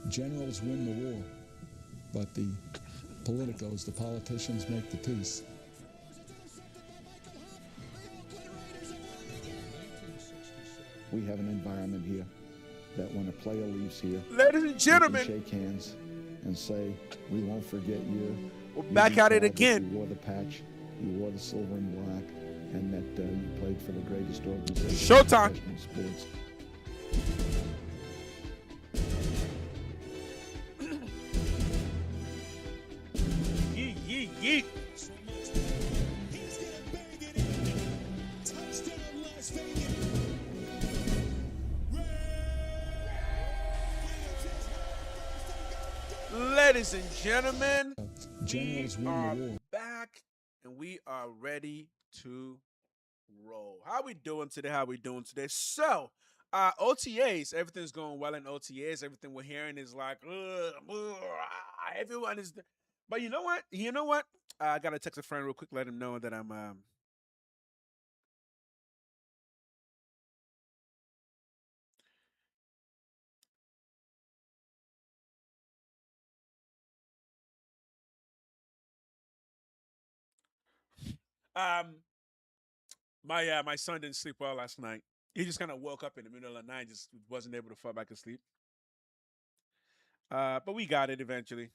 Generals win the war, but the politicos, the politicians, make the peace. We have an environment here that when a player leaves here, ladies and gentlemen, shake hands and say, we won't forget you. We're back at it again. You wore the patch, you wore the silver and black, and that you played for the greatest organization Showtime. in professional sports. Yeet, yeet, yeet. Ladies and gentlemen, Generals we win are the war. back and we are ready to roll. How we doing today? How we doing today? So, OTAs, everything's going well in OTAs. Everything we're hearing is like, everyone is. But you know what? You know what? I gotta text a friend real quick, let him know that I'm. Um, my son didn't sleep well last night. He just kind of woke up in the middle of the night, just wasn't able to fall back asleep. But we got it eventually.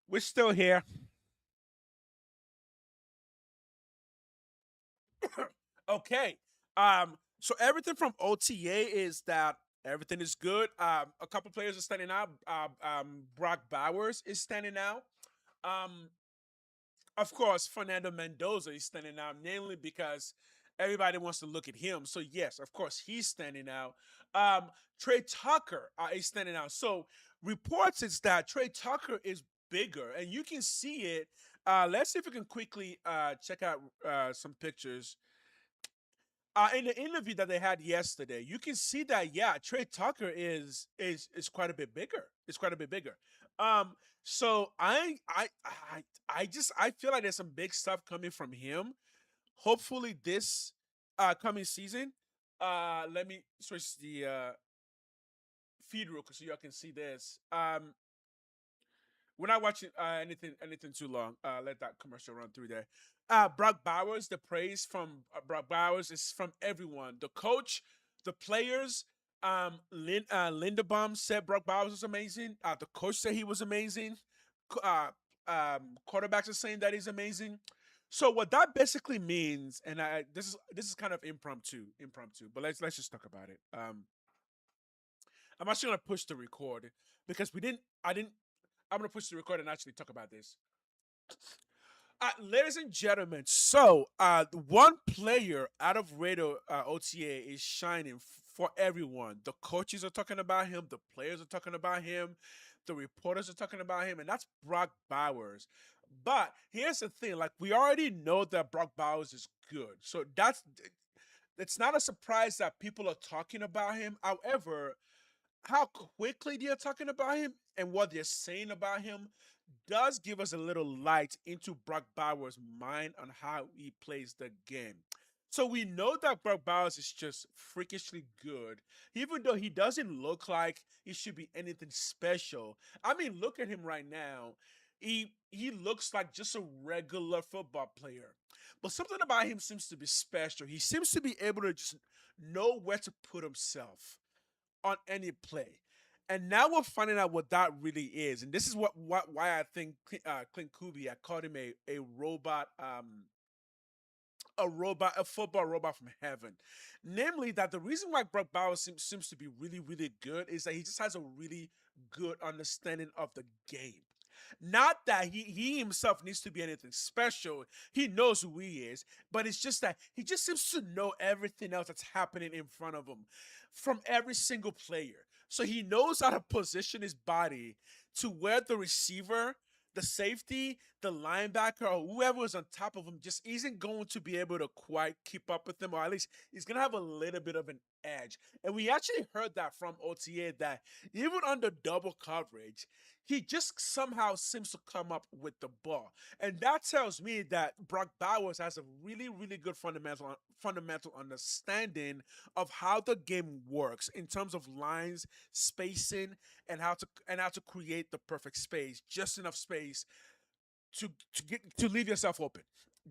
We're still here. Okay. So everything from OTA is that everything is good. A couple players are standing out. Brock Bowers is standing out. Um, of course, Fernando Mendoza is standing out, mainly because everybody wants to look at him. So yes, of course, he's standing out. Trey Tucker is standing out. So reports is that Trey Tucker is bigger, and you can see it. Let's see if we can quickly check out some pictures. In the interview that they had yesterday, you can see that Trey Tucker is quite a bit bigger. It's quite a bit bigger. Um, so I feel like there's some big stuff coming from him. Hopefully this coming season. Let me switch the feed real quick so y'all can see this. We're not watching anything too long. Let that commercial run through there. Brock Bowers, the praise from Brock Bowers is from everyone. The coach, the players. Linderbaum said Brock Bowers was amazing. The coach said he was amazing. Quarterbacks are saying that he's amazing. So what that basically means, and this is kind of impromptu, but let's just talk about it. I'm actually gonna push the record because I didn't I'm gonna push the record and actually talk about this. Ladies and gentlemen, so one player out of Radio OTA is shining for everyone. The coaches are talking about him, the players are talking about him, the reporters are talking about him, and that's Brock Bowers. But here's the thing: like we already know that Brock Bowers is good, so it's not a surprise that people are talking about him. However, how quickly they're talking about him and what they're saying about him does give us a little light into Brock Bowers' mind on how he plays the game. So we know that Brock Bowers is just freakishly good, even though he doesn't look like he should be anything special. I mean, look at him right now. He looks like just a regular football player. But something about him seems to be special. He seems to be able to just know where to put himself on any play. And now we're finding out what that really is. And this is why I think Clint Kubiak called him a football robot from heaven. Namely, that the reason why Brock Bowers seems to be really, really good is that he just has a really good understanding of the game. Not that he himself needs to be anything special. He knows who he is, but it's just that he just seems to know everything else that's happening in front of him from every single player. So he knows how to position his body to where the receiver, the safety, the linebacker, or whoever is on top of him just isn't going to be able to quite keep up with him, or at least he's going to have a little bit of an edge. And we actually heard that from OTA that even under double coverage, he just somehow seems to come up with the ball. And that tells me that Brock Bowers has a really, really good fundamental understanding of how the game works in terms of lines, spacing, and how to create the perfect space, just enough space to leave yourself open.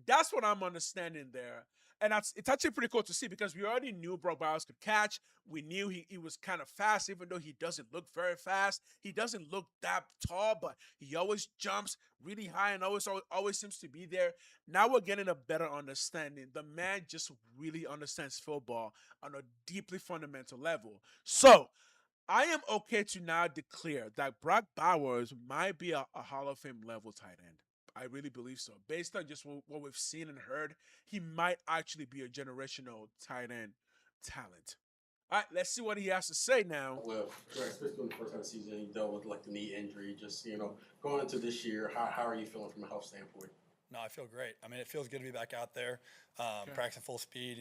That's what I'm understanding there. And it's actually pretty cool to see because we already knew Brock Bowers could catch. We knew he was kind of fast, even though he doesn't look very fast. He doesn't look that tall, but he always jumps really high and always seems to be there. Now we're getting a better understanding. The man just really understands football on a deeply fundamental level. So I am okay to now declare that Brock Bowers might be a Hall of Fame level tight end. I really believe so. Based on just what we've seen and heard, he might actually be a generational tight end talent. All right, let's see what he has to say now. Well, right, especially in the first half of the season, you dealt with like the knee injury. Just going into this year, how are you feeling from a health standpoint? No, I feel great. I mean, it feels good to be back out there, practicing full speed.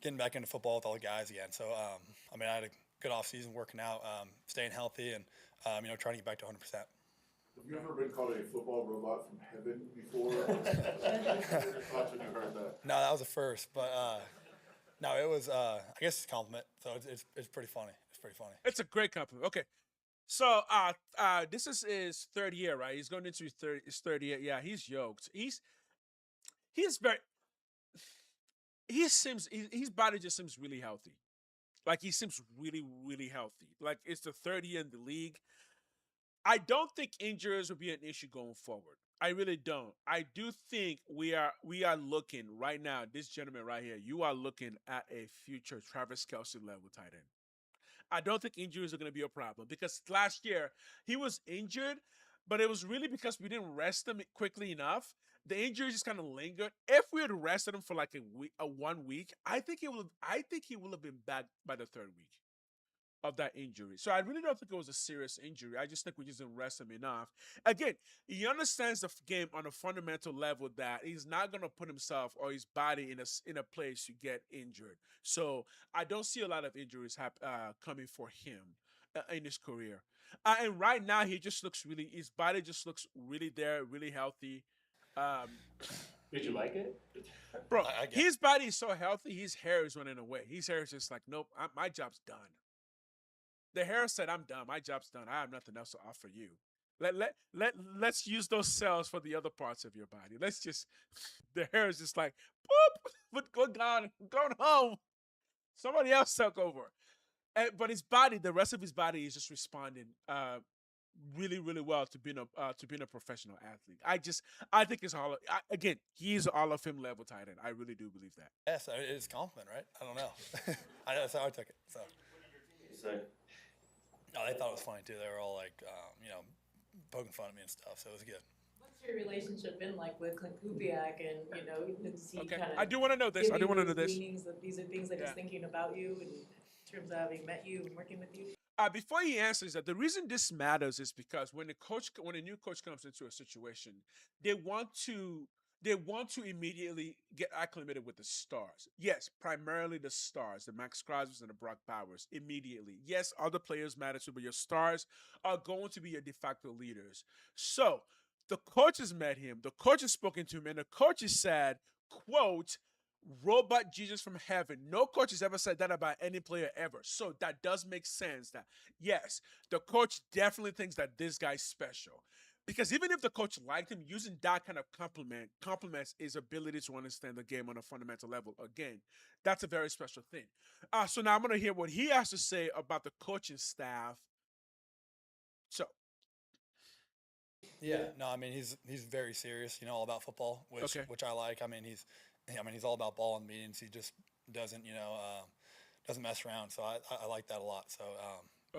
Getting back into football with all the guys again. So, I mean, I had a good off season, working out, staying healthy, and trying to get back to 100%. Have you ever been called a football robot from heaven before? What were your thoughts when you heard that? No, that was a first, but no, it was. I guess it's a compliment. So it's pretty funny. It's pretty funny. It's a great compliment. Okay. So this is his third year, right? He's going into his third year. Yeah, he's yoked. He's very his body just seems really healthy. Like he seems really, really healthy. Like it's the third year in the league. I don't think injuries will be an issue going forward. I really don't. I do think we are looking right now, this gentleman right here, you are looking at a future Travis Kelsey level tight end. I don't think injuries are going to be a problem because last year he was injured, but it was really because we didn't rest him quickly enough. The injuries just kind of lingered. If we had rested him for like a 1 week, I think he will have been back by the third week of that injury. So I really don't think it was a serious injury. I just think we just didn't rest him enough. Again, he understands the game on a fundamental level that he's not going to put himself or his body in a place to get injured. So I don't see a lot of injuries coming for him in his career. And right now, his body just looks really there, really healthy. Um, Did you like it? Bro, I get his body is so healthy, his hair is running away. His hair is just like, nope, my job's done. The hair said, I'm done. My job's done. I have nothing else to offer you. Let's use those cells for the other parts of your body. The hair is just like, boop, but go gone, going home. Somebody else took over. But his body, the rest of his body is just responding really, really well to being a professional athlete. I think again, he's an Hall of Fame level tight end. I really do believe that. Yes, it's a compliment, right? I don't know. That's how I took it. So. Say. No, they thought it was funny too. They were all like, poking fun at me and stuff. So it was good. What's your relationship been like with Clint Kubiak and is he Okay, kind of I do want to know this. I do want to know this. that these are things that he's thinking about you in terms of having met you and working with you? Before he answers that, the reason this matters is because when a new coach comes into a situation, they want to immediately get acclimated with the stars. Yes, primarily the stars, the Max Crosby's and the Brock Bowers. Immediately, yes, other players matter too, but your stars are going to be your de facto leaders. So the coaches met him. The coaches spoken to him, and the coaches said, "quote." Robot Jesus from heaven. No coach has ever said that about any player ever. So that does make sense that, yes, the coach definitely thinks that this guy's special. Because even if the coach liked him, using that kind of compliments his ability to understand the game on a fundamental level. Again, that's a very special thing. So now I'm going to hear what he has to say about the coaching staff. So. Yeah, no, I mean he's very serious, all about football, which I like. I mean he's all about ball in meetings. He just doesn't doesn't mess around. So I like that a lot. So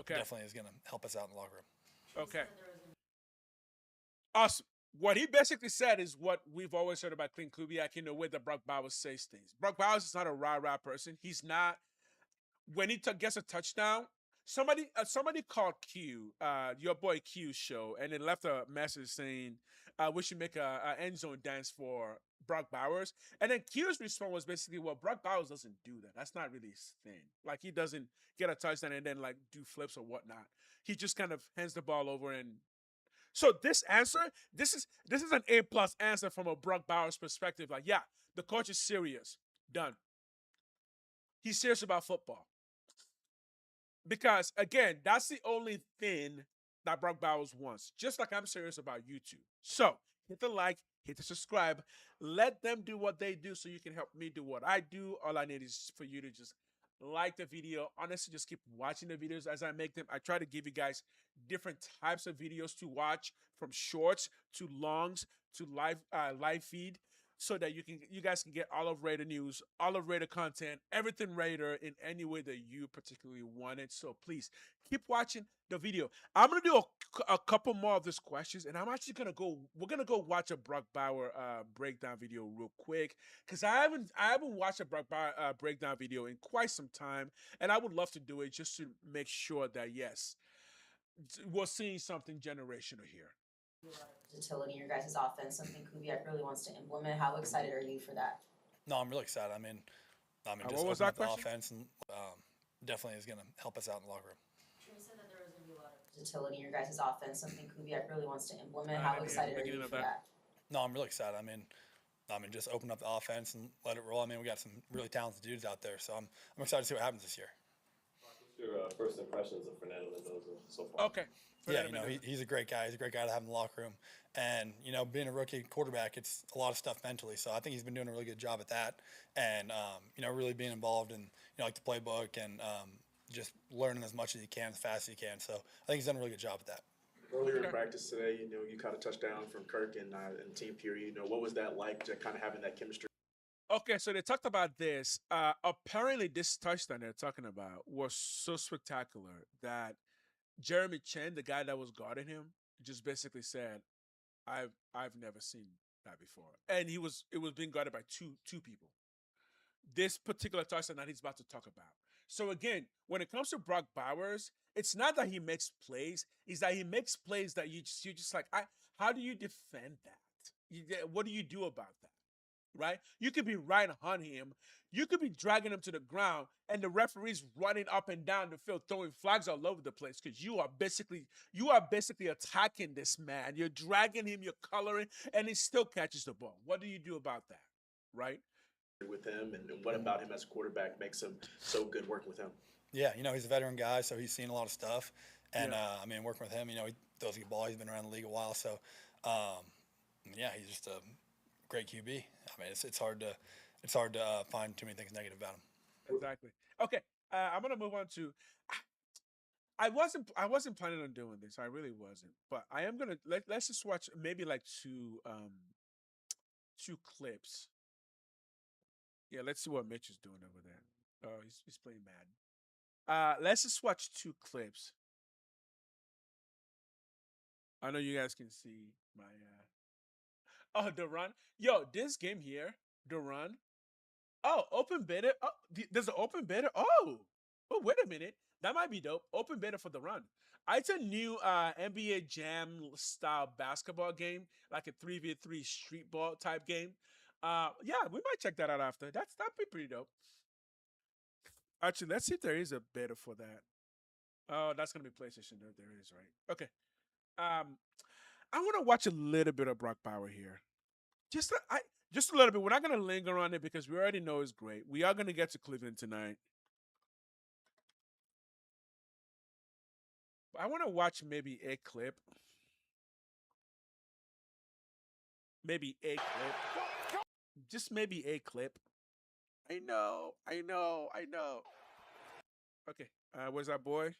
definitely is going to help us out in the locker room. Okay. Awesome. What he basically said is what we've always heard about Clint Kubiak in the way that Brock Bowers says things. Brock Bowers is not a rah-rah person. He's not. When he gets a touchdown, somebody called Q, your boy Q's show, and it left a message saying, we should make a end zone dance for Brock Bowers. And then Q's response was basically, well, Brock Bowers doesn't do that. That's not really his thing. Like, he doesn't get a touchdown and then like do flips or whatnot. He just kind of hands the ball over. And so this answer, this is an A+ answer from a Brock Bowers perspective. Like, yeah, the coach is serious. Done. He's serious about football. Because again, that's the only thing that Brock Bowers wants. Just like I'm serious about YouTube. So hit the like, hit the subscribe. Let them do what they do so you can help me do what I do. All I need is for you to just like the video. Honestly, just keep watching the videos as I make them. I try to give you guys different types of videos to watch, from shorts to longs to live feed, so that you guys can get all of Raider news, all of Raider content, everything Raider in any way that you particularly want it. So please keep watching the video. I'm gonna do a couple more of these questions, and I'm actually we're gonna go watch a Brock Bauer breakdown video real quick, because I haven't watched a Brock Bauer breakdown video in quite some time, and I would love to do it just to make sure that yes, we're seeing something generational here. Versatility in your guys' offense, something Kubiak really wants to implement. How excited are you for that? No, I'm really excited. I mean, just what was open that up the question? offense and definitely is going to help us out in the locker room. You said that there was going to be a lot of versatility in your guys' offense, something Kubiak really wants to implement. How excited are you for that? No, I'm really excited. I mean, just open up the offense and let it roll. I mean, we got some really talented dudes out there, so I'm excited to see what happens this year. What's your first impressions of Fernando Mendoza so far? Okay. Yeah, he's a great guy. He's a great guy to have in the locker room. And, being a rookie quarterback, it's a lot of stuff mentally. So I think he's been doing a really good job at that. And, really being involved in, like the playbook and just learning as much as he can, as fast as he can. So I think he's done a really good job at that. Earlier in practice today, you caught a touchdown from Kirk in team period. What was that like, to kind of having that chemistry? Okay, so they talked about this. Apparently, this touchdown they're talking about was so spectacular that Jeremy Chen, the guy that was guarding him, just basically said, I've never seen that before. And it was being guarded by two people. This particular touchdown that he's about to talk about. So again, when it comes to Brock Bowers, it's not that he makes plays, it's that he makes plays that you're just like, how do you defend that? What do you do about that? Right? You could be right on him. You could be dragging him to the ground, and the referee's running up and down the field, throwing flags all over the place, because you are basically attacking this man. You're dragging him, you're coloring, and he still catches the ball. What do you do about that? Right? With him, and what about him as a quarterback makes him so good working with him? Yeah, he's a veteran guy, so he's seen a lot of stuff. And, working with him, he throws a good ball. He's been around the league a while. So, he's just a great QB. I mean, it's hard to find too many things negative about him. Exactly. Okay, I'm gonna move on to. I wasn't planning on doing this. I really wasn't. But I am gonna let's just watch maybe like two clips. Yeah, let's see what Mitch is doing over there. Oh, he's playing Madden. Let's just watch two clips. I know you guys can see my oh, the run. Yo, this game here, the run. Oh, open beta. Oh, there's an open beta. Oh, wait a minute. That might be dope. Open beta for the run. It's a new NBA Jam style basketball game, like a 3v3 street ball type game. Yeah, we might check that out after. That'd be pretty dope. Actually, let's see if there is a beta for that. Oh, that's gonna be PlayStation. There is, right? Okay. I want to watch a little bit of Brock Bauer here. Just a little bit. We're not gonna linger on it because we already know it's great. We are gonna get to Cleveland tonight. I want to watch maybe a clip. Maybe a clip. Just maybe a clip. I know. Okay, where's that boy?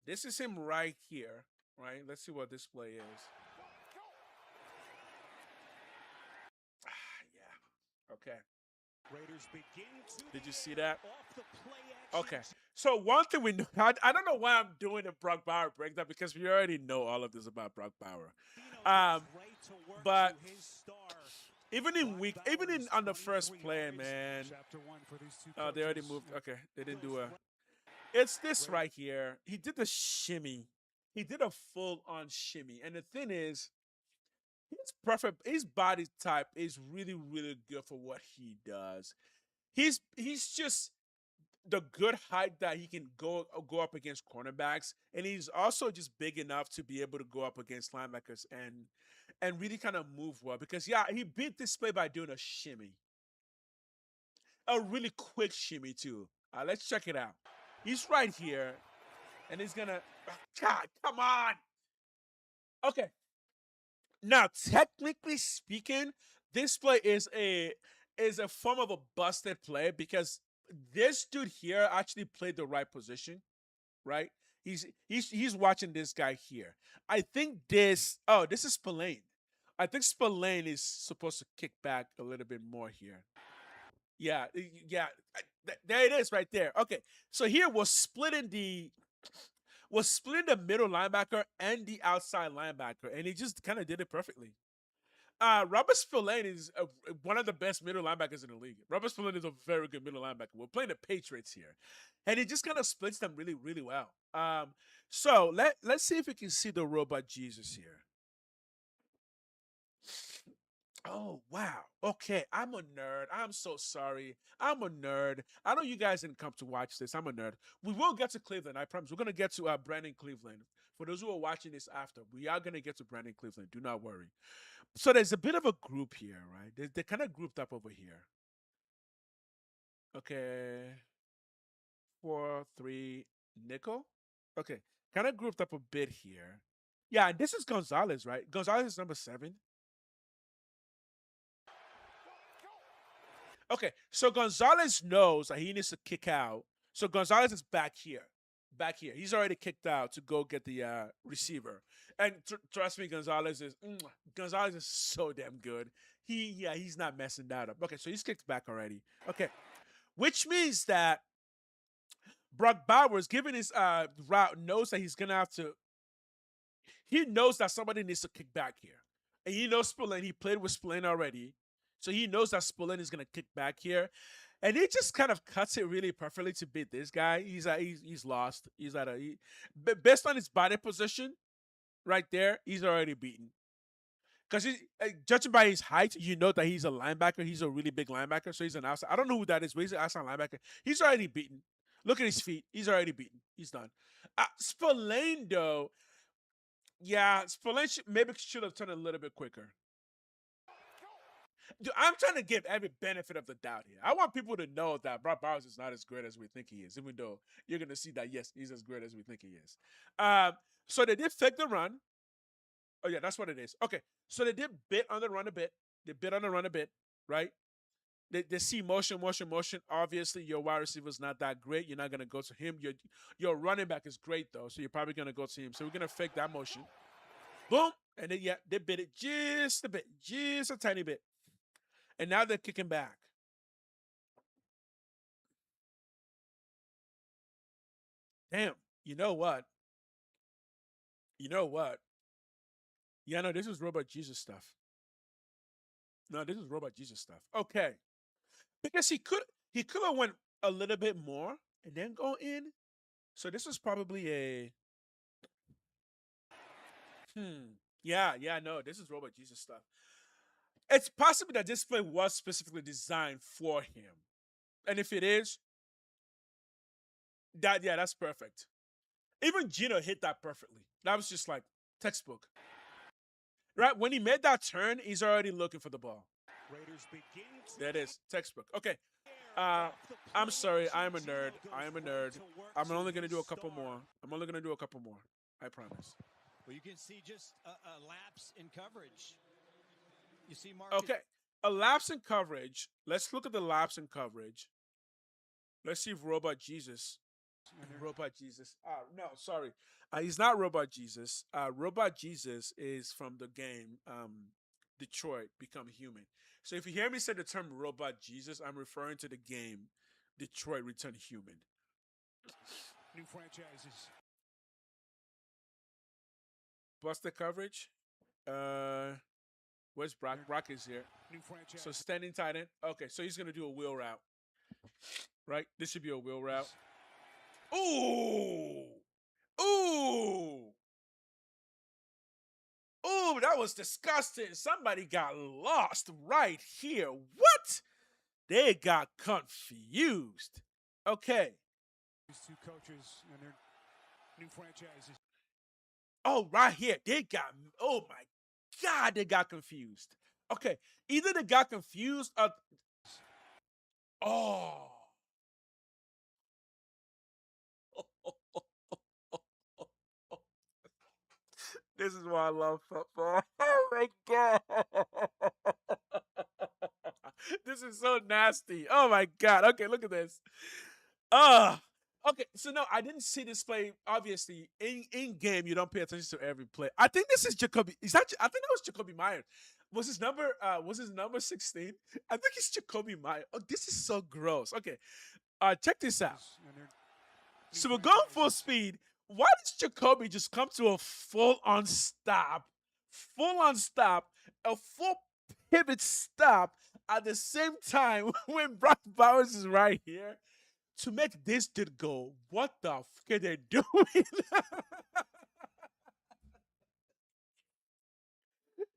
This is him right here, right? Let's see what this play is. Yeah. Okay. Did you see that? Okay. So one thing we know, I don't know why I'm doing a Brock Bauer breakdown, because we already know all of this about Brock Bauer. But even on the first play, man. They already moved. Okay, they didn't do a. It's this right here. He did the shimmy. He did a full-on shimmy. And the thing is, He's perfect. His body type is really, really good for what he does. He's just the good height that he can go up against cornerbacks, and he's also just big enough to be able to go up against linebackers and really kind of move well. Because yeah, he beat this play by doing a shimmy, a really quick shimmy too. Let's check it out. He's right here, and he's gonna. God, come on. Okay. Now, technically speaking, this play is a form of a busted play because this dude here actually played the right position, right? He's watching this guy here. I think this. Oh, this is Spillane. I think Spillane is supposed to kick back a little bit more here. Yeah, yeah. There it is, right there. Okay, so here we're splitting the middle linebacker and the outside linebacker, and he just kind of did it perfectly. Robert Spillane is one of the best middle linebackers in the league. Robert Spillane is a very good middle linebacker. We're playing the Patriots here, and he just kind of splits them really, really well. So let's see if we can see the robot Jesus here. Oh, wow. Okay, I'm a nerd. I'm so sorry. I'm a nerd. I know you guys didn't come to watch this. I'm a nerd. We will get to Cleveland, I promise. We're going to get to Brandon Cleveland. For those who are watching this after, we are going to get to Brandon Cleveland. Do not worry. So there's a bit of a group here, right? They're kind of grouped up over here. Okay. 4-3 nickel. Okay. Kind of grouped up a bit here. Yeah, this is Gonzalez, right? Gonzalez is number 7. Okay, so Gonzalez knows that he needs to kick out. So Gonzalez is back here. Back here. He's already kicked out to go get the receiver. And trust me, Gonzalez is so damn good. He's not messing that up. Okay, so he's kicked back already. Okay. Which means that Brock Bowers, given his route, knows that he's gonna have to. He knows that somebody needs to kick back here. And he knows Spillane. He played with Spillane already. So he knows that Spillane is going to kick back here. And he just kind of cuts it really perfectly to beat this guy. He's lost. Based on his body position right there, he's already beaten. Because judging by his height, you know that he's a linebacker. He's a really big linebacker. So he's an outside. I don't know who that is, but he's an outside linebacker. He's already beaten. Look at his feet. He's already beaten. He's done. Spillane, though, yeah, Spillane maybe should have turned a little bit quicker. Dude, I'm trying to give every benefit of the doubt here. I want people to know that Brock Bowers is not as great as we think he is, even though you're going to see that, yes, he's as great as we think he is. So they did fake the run. Oh, yeah, that's what it is. Okay, so they did bit on the run a bit. They bit on the run a bit, right? They see motion. Obviously, your wide receiver is not that great. You're not going to go to him. Your running back is great, though, so you're probably going to go to him. So we're going to fake that motion. Boom. And then, yeah, they bit it just a bit, just a tiny bit. And now they're kicking back. Damn. You know what? Yeah, no, this is Robot Jesus stuff. Okay. Because he could have went a little bit more and then go in. So this was probably a Yeah, no, this is Robot Jesus stuff. It's possible that this play was specifically designed for him. And if it is, that's perfect. Even Gino hit that perfectly. That was just like textbook. Right? When he made that turn, he's already looking for the ball. There it is. Textbook. Okay. I'm sorry. I'm a nerd. I'm only going to do a couple more. I promise. Well, you can see just a lapse in coverage. You see, Marcus? Okay, a lapse in coverage. Let's look at the lapse in coverage. Let's see if Robot Jesus. No, sorry. He's not Robot Jesus. Robot Jesus is from the game Detroit Become Human. So if you hear me say the term Robot Jesus, I'm referring to the game Detroit Return Human. New franchises. Busted coverage. Where's Brock? Brock is here. New franchise. So standing tight end. Okay, so he's going to do a wheel route. Right? This should be a wheel route. Ooh! Ooh, that was disgusting. Somebody got lost right here. What? They got confused. Okay. These two coaches and their new franchises. Oh, right here. They got, oh my God, they got confused. Okay. Either they got confused or, oh. This is why I love football. Oh my God. This is so nasty. Oh my God. Okay, look at this. Okay, so no, I didn't see this play. Obviously, in game, you don't pay attention to every play. I think this is Jacoby. I think that was Jacoby Myers. Was his number 16? I think it's Jacoby Myers. Oh, this is so gross. Okay. Check this out. So we're going full speed. Why does Jacoby just come to a full-on stop, a full pivot stop at the same time when Brock Bowers is right here to make this dude go, what the fuck are they doing?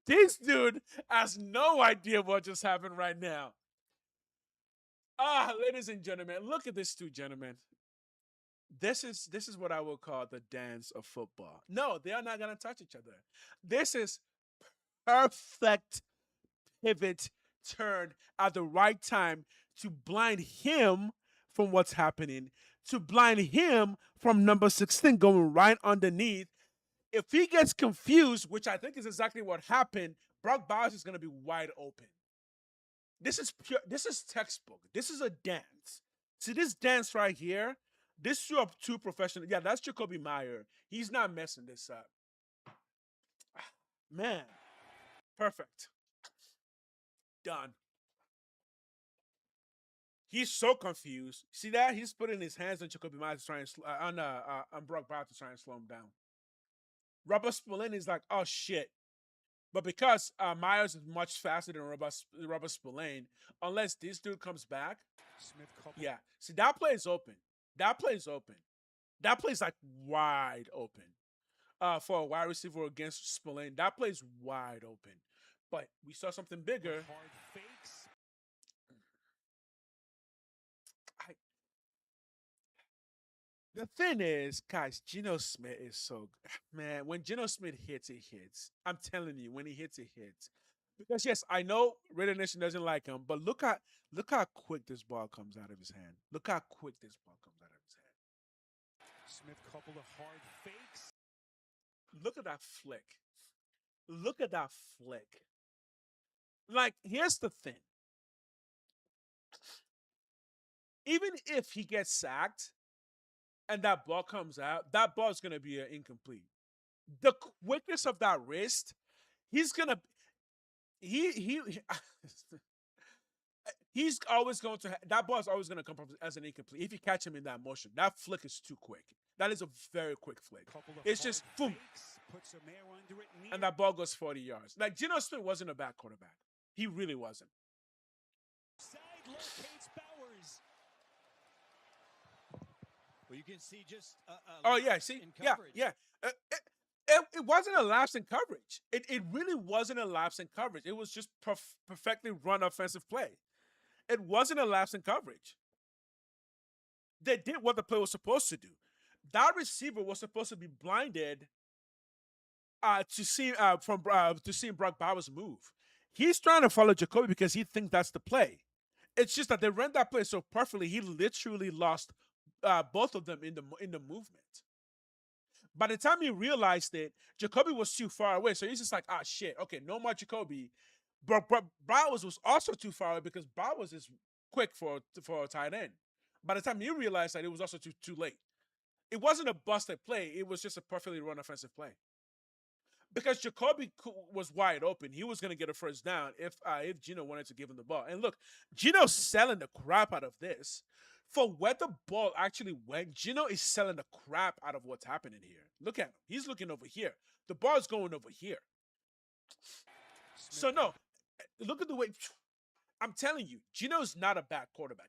This dude has no idea what just happened right now. Ladies and gentlemen, look at this two gentlemen. This is what I will call the dance of football. No, they are not going to touch each other. This is perfect pivot turn at the right time to blind him from what's happening, to blind him from number 16 going right underneath. If he gets confused, which I think is exactly what happened, Brock Bowers is going to be wide open. This is textbook. This is a dance. See this dance right here? This two professional. Yeah, that's Jacoby Meyer. He's not messing this up. Man. Perfect. Done. He's so confused. See that? He's putting his hands on Jacoby Myers to try and on Brock Bowers to try and slow him down. Robert Spillane is like, oh shit. But because Myers is much faster than Robert Spillane, unless this dude comes back, yeah. See, that play is open. That play is open. That play is like wide open. For a wide receiver against Spillane, that play is wide open. But we saw something bigger. The thing is, guys, Geno Smith is so man. When Geno Smith hits, it hits. I'm telling you, when he hits, it hits. Because yes, I know Raider Nation doesn't like him, but look how quick this ball comes out of his hand. Look how quick this ball comes out of his hand. Smith coupled of hard fakes. Look at that flick. Look at that flick. Like, here's the thing. Even if he gets sacked and that ball comes out, that ball is going to be incomplete. The quickness of that wrist, he's going to he's always going to that ball is always going to come as an incomplete if you catch him in that motion. That flick is too quick. That is a very quick flick. It's just boom, and that ball goes 40 yards. Like, Geno Smith wasn't a bad quarterback. He really wasn't. Side locates Bowers. Well, you can see just oh yeah, see, yeah. It wasn't a lapse in coverage. It really wasn't a lapse in coverage. It was just perfectly run offensive play. It wasn't a lapse in coverage. They did what the play was supposed to do. That receiver was supposed to be blinded to seeing Brock Bowers move. He's trying to follow Jacoby because he thinks that's the play. It's just that they ran that play so perfectly, he literally lost both of them in the movement. By the time he realized it, Jacoby was too far away. So he's just like, shit, okay, no more Jacoby. But Bowers was also too far away because Bowers is quick for a tight end. By the time he realized that, it was also too late. It wasn't a busted play. It was just a perfectly run offensive play. Because Jacoby was wide open. He was going to get a first down if Geno wanted to give him the ball. And look, Geno's selling the crap out of this. For where the ball actually went, Geno is selling the crap out of what's happening here. Look at him. He's looking over here. The ball is going over here. So, no. Look at the way. I'm telling you, Geno's not a bad quarterback.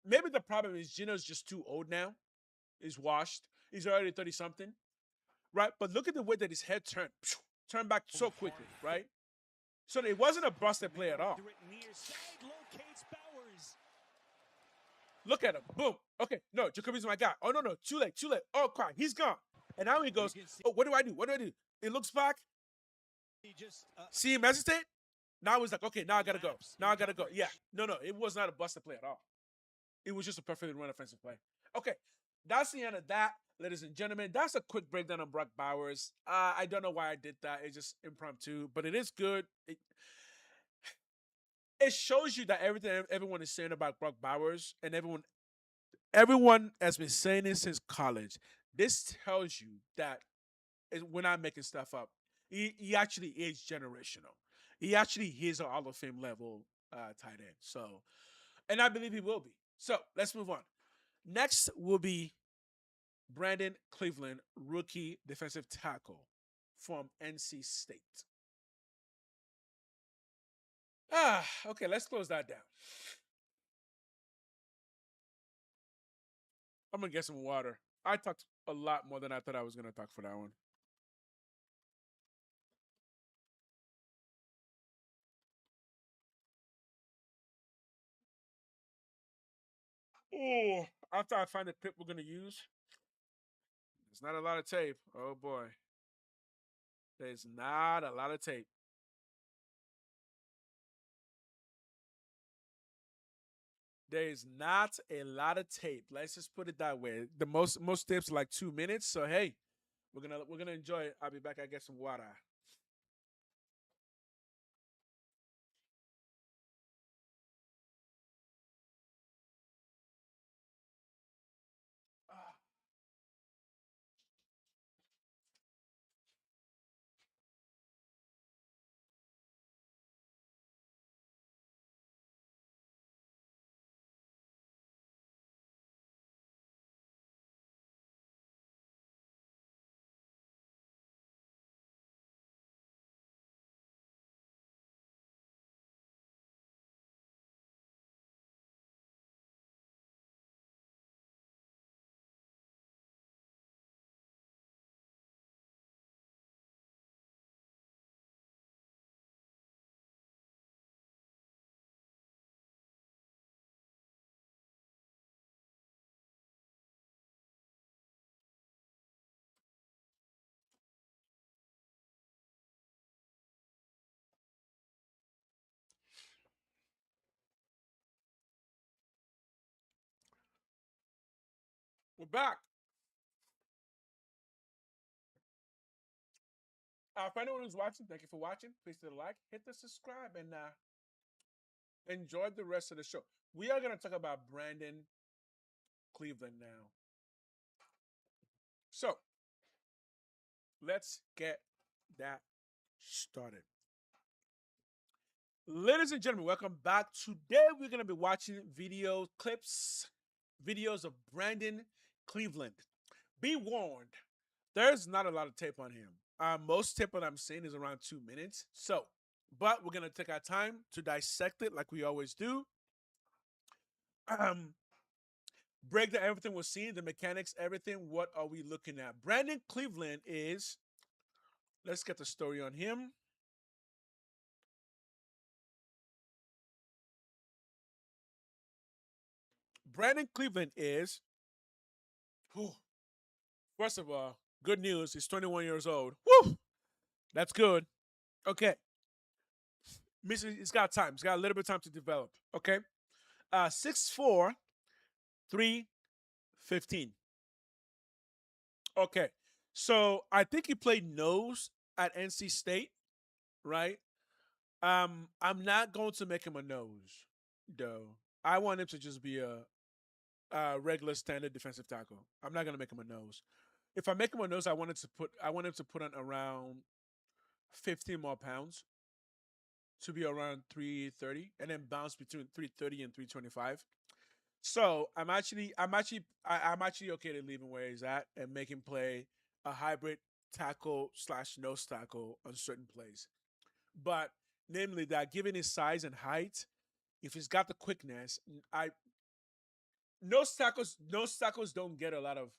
Maybe the problem is Geno's just too old now. He's washed. He's already 30-something. Right? But look at the way that his head turned. turned back so quickly, right? So it wasn't a busted play at all. Look at him. Boom. Okay, no, Jacoby's my guy. Oh, no, too late. Oh, crap, he's gone. And now he goes, oh, what do I do? It looks back. See him hesitate? Now he's like, okay, now I got to go. Yeah, no, it was not a busted play at all. It was just a perfectly run offensive play. Okay, that's the end of that, ladies and gentlemen. That's a quick breakdown on Brock Bowers. I don't know why I did that. It's just impromptu, but it is good. It shows you that everyone is saying about Brock Bowers, and everyone has been saying this since college. This tells you that we're not making stuff up. He actually is generational. He actually is a Hall of Fame level tight end. So, and I believe he will be. So let's move on. Next will be Brandon Cleveland, rookie defensive tackle from NC State. Okay, let's close that down. I'm going to get some water. I talked a lot more than I thought I was going to talk for that one. Oh, after I find the clip we're going to use, there's not a lot of tape. Oh, boy. There's not a lot of tape. There is not a lot of tape. Let's just put it that way. The most tapes are like 2 minutes. So hey, we're gonna enjoy it. I'll be back. I get some water. We're back. For anyone who's watching, thank you for watching. Please hit the like, hit the subscribe, and enjoy the rest of the show. We are gonna talk about Brandon Cleveland now. So let's get that started. Ladies and gentlemen, welcome back. Today we're going to be watching videos of Brandon Cleveland. Be warned, there's not a lot of tape on him. Most tape that I'm seeing is around 2 minutes. But we're going to take our time to dissect it like we always do. Break down everything we're seeing, the mechanics, everything. What are we looking at? Brandon Cleveland is, let's get the story on him. Brandon Cleveland is, first of all, good news. He's 21 years old. Woo! That's good. Okay. He's got time. He's got a little bit of time to develop. Okay. 6'4", 315. Okay. So I think he played nose at NC State, right? I'm not going to make him a nose, though. I want him to just be a regular standard defensive tackle. I'm not gonna make him a nose. If I make him a nose, I want him to put on around 15 more pounds to be around 330, and then bounce between 330 and 325. So I'm actually okay to leave him where he's at and make him play a hybrid tackle / nose tackle on certain plays. But namely that, given his size and height, if he's got the quickness, nose tackles don't get a lot of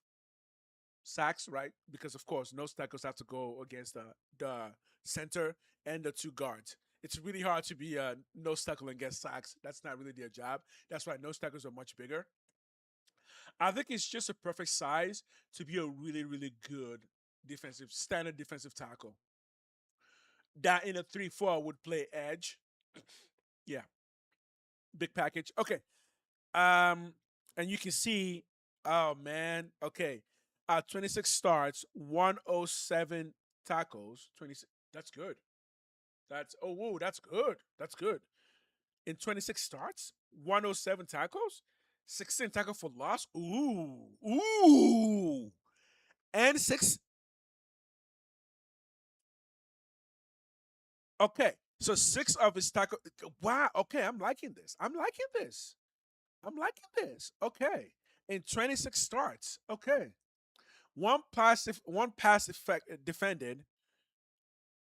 sacks, right? Because of course, nose tackles have to go against the center and the two guards. It's really hard to be a nose tackle and get sacks. That's not really their job. That's why nose tackles are much bigger. I think it's just a perfect size to be a really, really good standard defensive tackle. That in a 3-4 would play edge. Yeah. Big package. Okay. And you can see, oh man, okay. 26 starts, 107 tackles, 26. That's good. That's good. That's good. In 26 starts, 107 tackles, 16 tackle for loss. Ooh. And 6. Okay. So 6 of his tackle. Wow. Okay, I'm liking this. Okay. In 26 starts. Okay. One pass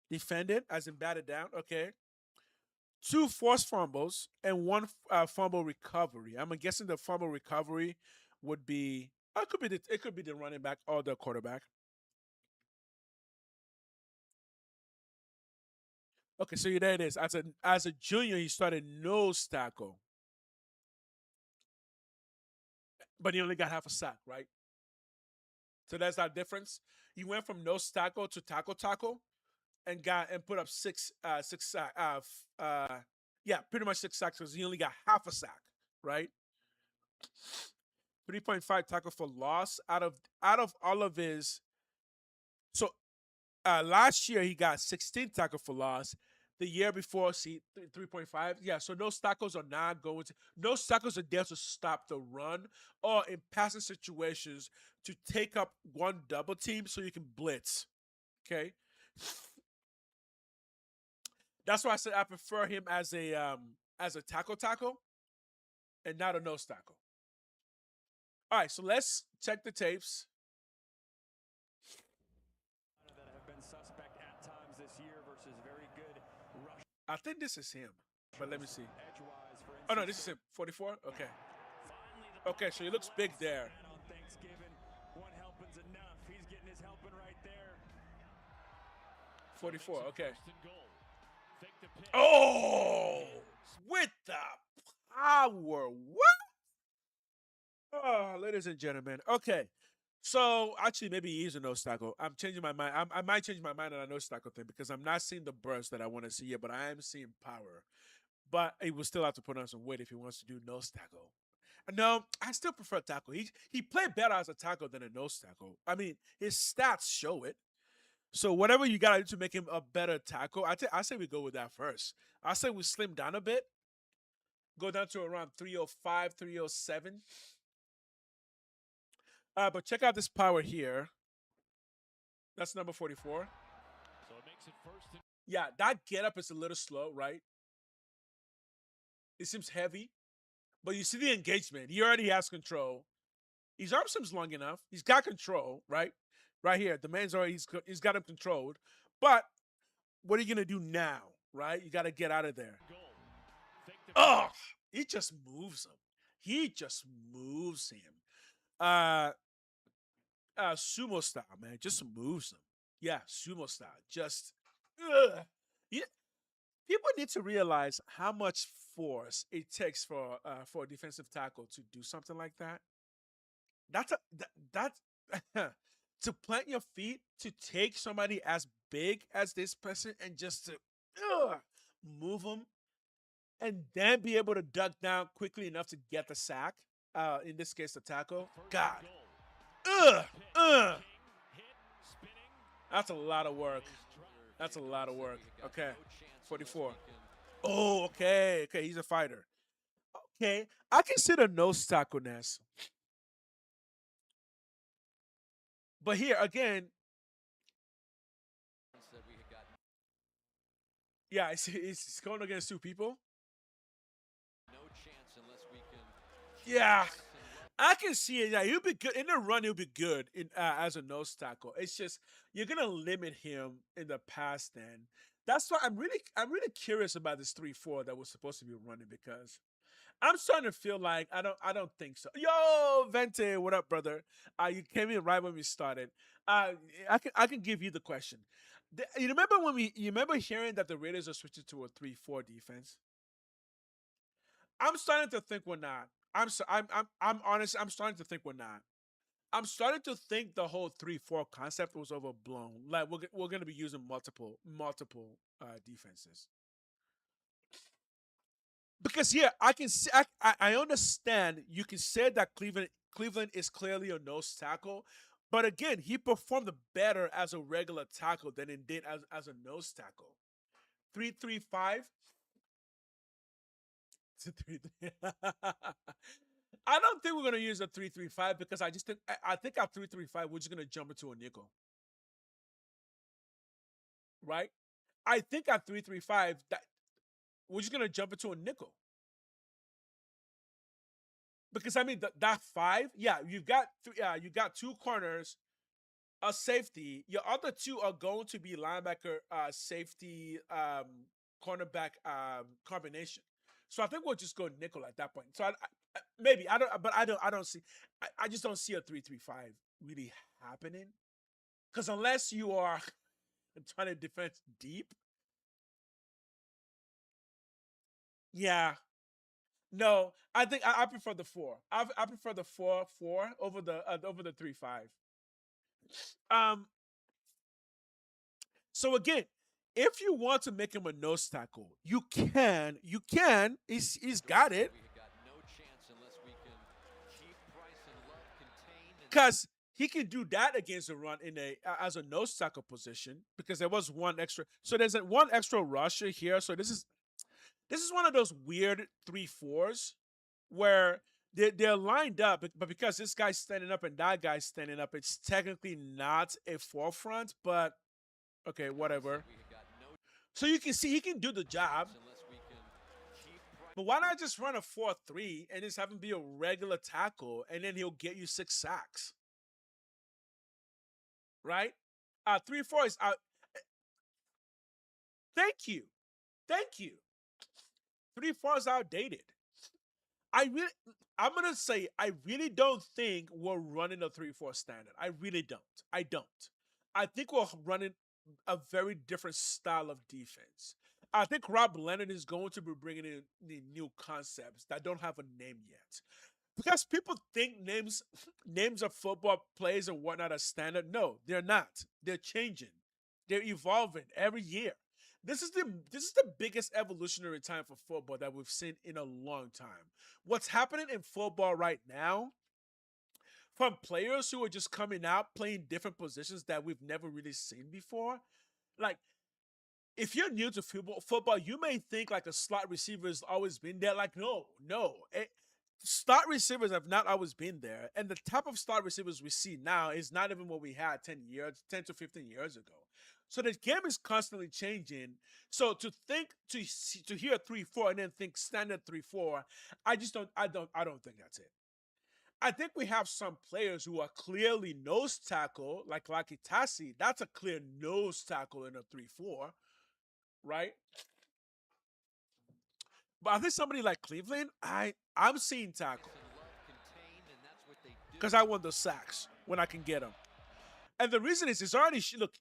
defended as in batted down. Okay. 2 forced fumbles and 1 fumble recovery. I'm guessing the fumble recovery would be it could be the running back or the quarterback. Okay, so there it is. As a junior, he started nose tackle, but he only got half a sack, right? So that's that difference. He went from nose tackle to tackle, and put up six sack. Pretty much 6 sacks because he only got half a sack, right? 3.5 tackle for loss out of all of his. So last year he got 16 tackle for loss. The year before, 3.5. Yeah, so those tackles are not going to. Those tackles are there to stop the run or in passing situations to take up one double team so you can blitz. Okay. That's why I said I prefer him as a tackle and not a nose tackle. All right, so let's check the tapes. That have been suspect at times this year versus very good rush. I think this is him, but let me see. Oh no, this is him. 44. Okay. Okay, so he looks big there. On Thanksgiving, one helping's enough. He's getting his helping right there. 44. Okay. Oh, with the power. What? Oh, ladies and gentlemen. Okay. So, actually, maybe he is a nose tackle. I'm changing my mind. I might change my mind on a nose tackle thing because I'm not seeing the burst that I want to see yet, but I am seeing power. But he will still have to put on some weight if he wants to do nose tackle. No, I still prefer tackle. He played better as a tackle than a nose tackle. I mean, his stats show it. So whatever you got to do to make him a better tackle, I say we go with that first. I say we slim down a bit, go down to around 305, 307. But check out this power here. That's number 44. So it makes it first. Yeah, that get up is a little slow, right? It seems heavy, but you see the engagement. He already has control. His arm seems long enough. He's got control, right? Right here, the man's already he's got him controlled. But what are you gonna do now, right? You got to get out of there. Oh, he just moves him. He just moves him. Sumo style, man, just moves him. Yeah, sumo style. Just, yeah. People need to realize how much force it takes for a defensive tackle to do something like that. That's to plant your feet to take somebody as big as this person and just to move them, and then be able to duck down quickly enough to get the sack. In this case, the tackle. God. That's a lot of work. Okay. 44. Oh, okay. Okay, he's a fighter. Okay. I consider nose tackle Ness. But here, again, yeah, it's going against 2 people. Yeah. I can see it. Yeah, he'll be good in the run. He'll be good as a nose tackle. It's just you're gonna limit him in the pass. Then that's why I'm really curious about this 3-4 that was supposed to be running because I'm starting to feel like I don't think so. Yo, Vente, what up, brother? You came in right when we started. I can give you the question. You remember you remember hearing that the Raiders are switching to a 3-4 defense? I'm starting to think we're not. I'm honest. I'm starting to think we're not. I'm starting to think the whole 3-4 concept was overblown. Like we're gonna be using multiple defenses. Because yeah, I can see, I understand you can say that Cleveland is clearly a nose tackle, but again, he performed better as a regular tackle than it did as a nose tackle. 3-3-5 to 3-3. I don't think we're gonna use a 3-3-5 because I think our 3-3-5 we're just gonna jump into a nickel, right? I think our 3-3-5 that we're just gonna jump into a nickel. Because I mean that 5, yeah, you got two corners, a safety. Your other two are going to be linebacker, safety, cornerback combination. So I think we'll just go nickel at that point. So maybe I don't, but I don't see. I just don't see a 3-3-5 really happening. Because unless you are trying to defend deep, yeah. No, I think I prefer the 4. I prefer the 4-4 over the 3-5. So again, if you want to make him a nose tackle, you can. He's got it. Because he can do that against the run as a nose tackle position because there was one extra. So there's one extra rusher here. So this is one of those weird 3-4s where they're lined up, but because this guy's standing up and that guy's standing up, it's technically not a forefront, but okay, whatever. So you can see he can do the job. But why not just run a 4-3 and just have him be a regular tackle and then he'll get you 6 sacks? Right? 3-4 is out. Thank you. 3-4 is outdated. I'm gonna say I really don't think we're running a 3-4 standard. I really don't. I think we're running a very different style of defense. I think Rob Leonard is going to be bringing in the new concepts that don't have a name yet. Because people think names of football plays and whatnot are standard. No, they're not. They're changing. They're evolving every year. This is the biggest evolutionary time for football that we've seen in a long time. What's happening in football right now, from players who are just coming out playing different positions that we've never really seen before, like if you're new to football, you may think like a slot receiver has always been there. Like no, slot receivers have not always been there, and the type of slot receivers we see now is not even what we had 10 to 15 years ago. So the game is constantly changing. So to hear 3-4 and then think standard 3-4, I don't think that's it. I think we have some players who are clearly nose tackle, like Lakitasi. That's a clear nose tackle in a 3-4, right? But I think somebody like Cleveland, I'm seeing tackle because I want those sacks when I can get them. And the reason is, it's already look.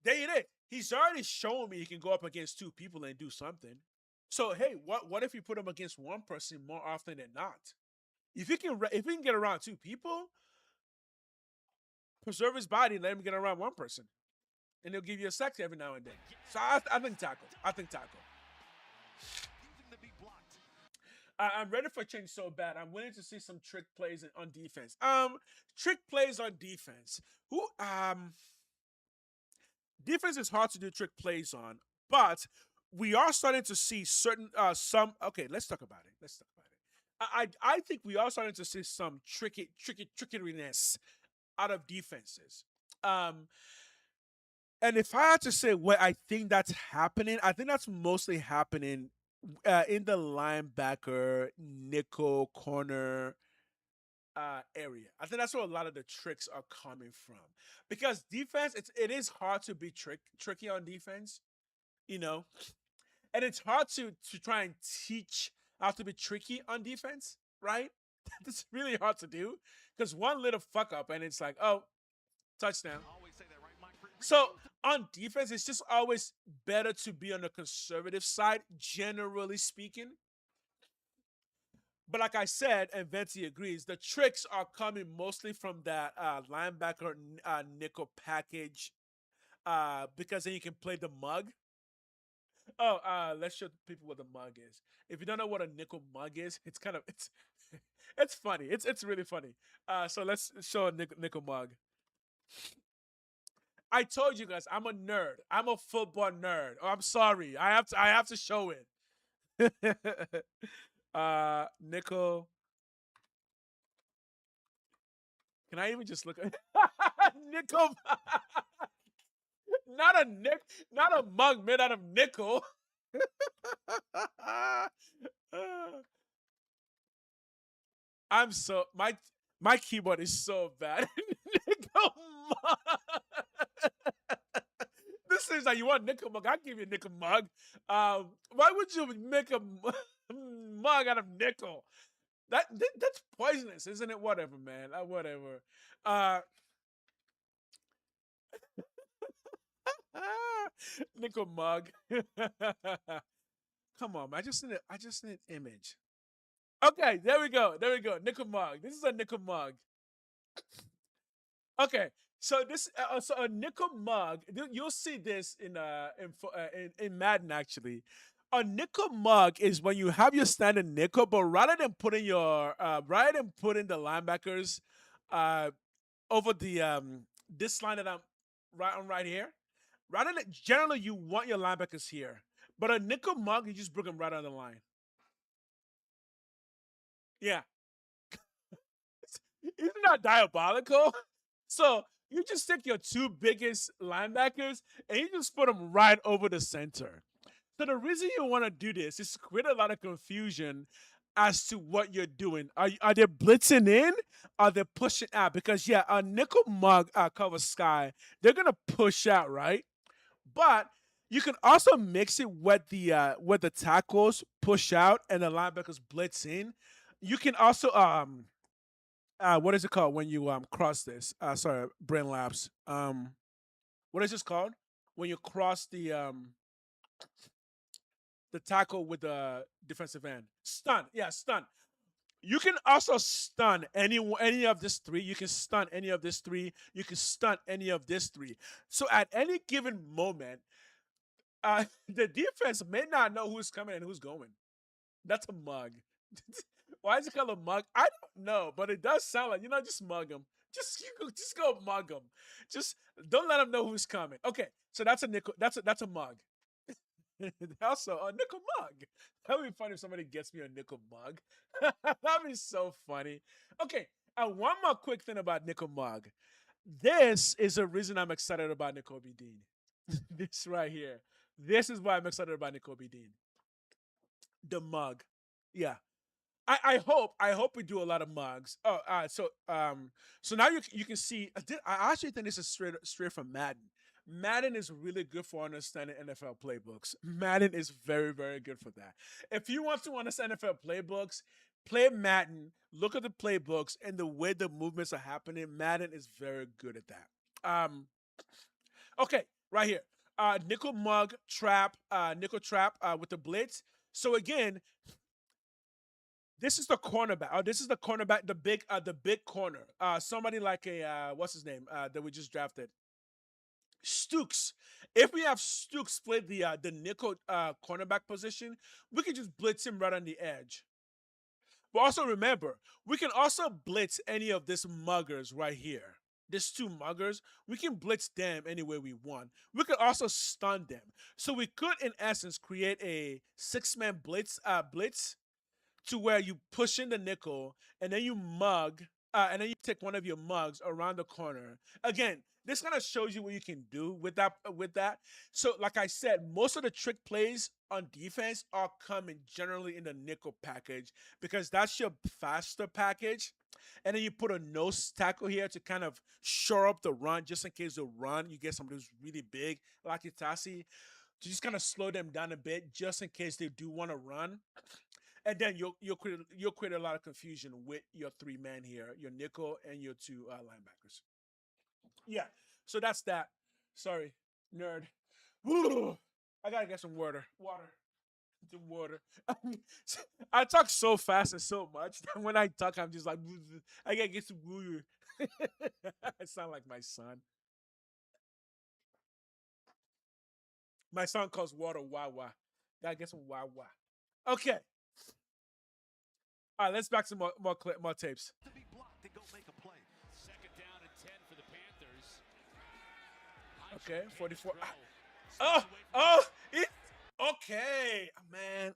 There it is. He's already shown me he can go up against 2 people and do something. So hey, what if you put him against one person more often than not? If he can get around 2 people, preserve his body, let him get around one person, and he'll give you a sack every now and then. So I think tackle. I'm ready for change so bad. I'm willing to see some trick plays on defense. Trick plays on defense. Defense is hard to do trick plays on, but we are starting to see certain some. Okay, let's talk about it. I think we are starting to see some trickiness out of defenses. And if I had to say what I think that's happening, I think that's mostly happening in the linebacker, nickel, corner area. I think that's where a lot of the tricks are coming from. Because defense, it is hard to be tricky on defense, you know. And it's hard to try and teach how to be tricky on defense, right? That's really hard to do because one little fuck up and it's like, oh, touchdown. So on defense, it's just always better to be on the conservative side, generally speaking. But like I said, and Venti agrees, the tricks are coming mostly from that linebacker nickel package because then you can play the mug. Oh, let's show people what the mug is. If you don't know what a nickel mug is, it's kind of it's funny. It's really funny. So let's show a nickel mug. I told you guys I'm a nerd. I'm a football nerd. Oh, I'm sorry. I have to show it. Nickel. Can I even just look at nickel? Not a mug made out of nickel. I'm so my keyboard is so bad. Nickel mug. This is like, you want nickel mug? I'll give you a nickel mug. Why would you make a mug out of nickel? That's poisonous, isn't it? Whatever, man. Whatever. Nickel mug. Come on, man. I just need an image. Okay, there we go. Nickel mug. This is a nickel mug. Okay, so this so a nickel mug. You'll see this in Madden actually. A nickel mug is when you have your standard nickel, but rather than putting the linebackers over the this line that I'm right here. Rather than generally you want your linebackers here, but a nickel mug you just bring them right on the line. Yeah, isn't that diabolical? So you just take your two biggest linebackers and you just put them right over the center. So the reason you want to do this is to create a lot of confusion as to what you're doing. Are they blitzing in? Are they pushing out? Because yeah, a nickel mug cover sky, they're gonna push out, right? But you can also mix it with the tackles push out and the linebackers blitz in. You can also what is it called when you cross this? Sorry, brain lapse. What is this called? When you cross the tackle with the defensive end. Stun. Yeah, stun. You can also stun any of this three. You can stun any of this three. You can stun any of this three. So at any given moment, the defense may not know who's coming and who's going. That's a mug. Why is it called a mug? I don't know, but it does sound like, just mug them. Just go mug them. Just don't let them know who's coming. Okay, so that's a nickel. That's a mug. Also, a nickel mug. That would be funny if somebody gets me a nickel mug. That'd be so funny. Okay, one more quick thing about nickel mug. This is the reason I'm excited about N'Kobe Dean. This right here. This is why I'm excited about N'Kobe Dean. The mug. Yeah. I hope we do a lot of mugs. Oh, so now you can see. I actually think this is straight from Madden. Madden is really good for understanding NFL playbooks. Madden is very, very good for that. If you want to understand NFL playbooks, play Madden, look at the playbooks, and the way the movements are happening. Madden is very good at that. Okay, right here. Nickel mug trap, nickel trap with the blitz. So again, this is the cornerback. Oh, this is the cornerback, the big corner. Somebody like what's his name that we just drafted. Stooks. If we have Stooks play the nickel cornerback position, we can just blitz him right on the edge. But also remember, we can also blitz any of these muggers right here. These two muggers, we can blitz them any way we want. We could also stun them. So we could, in essence, create a 6-man blitz to where you push in the nickel and then you mug, and then you take one of your mugs around the corner. Again, this kind of shows you what you can do with that. So, like I said, most of the trick plays on defense are coming generally in the nickel package because that's your faster package. And then you put a nose tackle here to kind of shore up the run, just in case the run, you get somebody who's really big, like Itasi. to just kind of slow them down a bit, just in case they do want to run. And then you'll create a lot of confusion with your 3-man here, your nickel and your 2 linebackers. Yeah, so that's that. Sorry, nerd. I gotta get some water. Some water. I talk so fast and so much that when I talk, I'm just like, I gotta get some water. I sound like my son. My son calls water Wawa. Gotta get some Wawa. Okay. All right, let's back to more tapes. To be blocked to go make a play. Second down and 10 for the Panthers. Okay, 44. Oh, okay, man.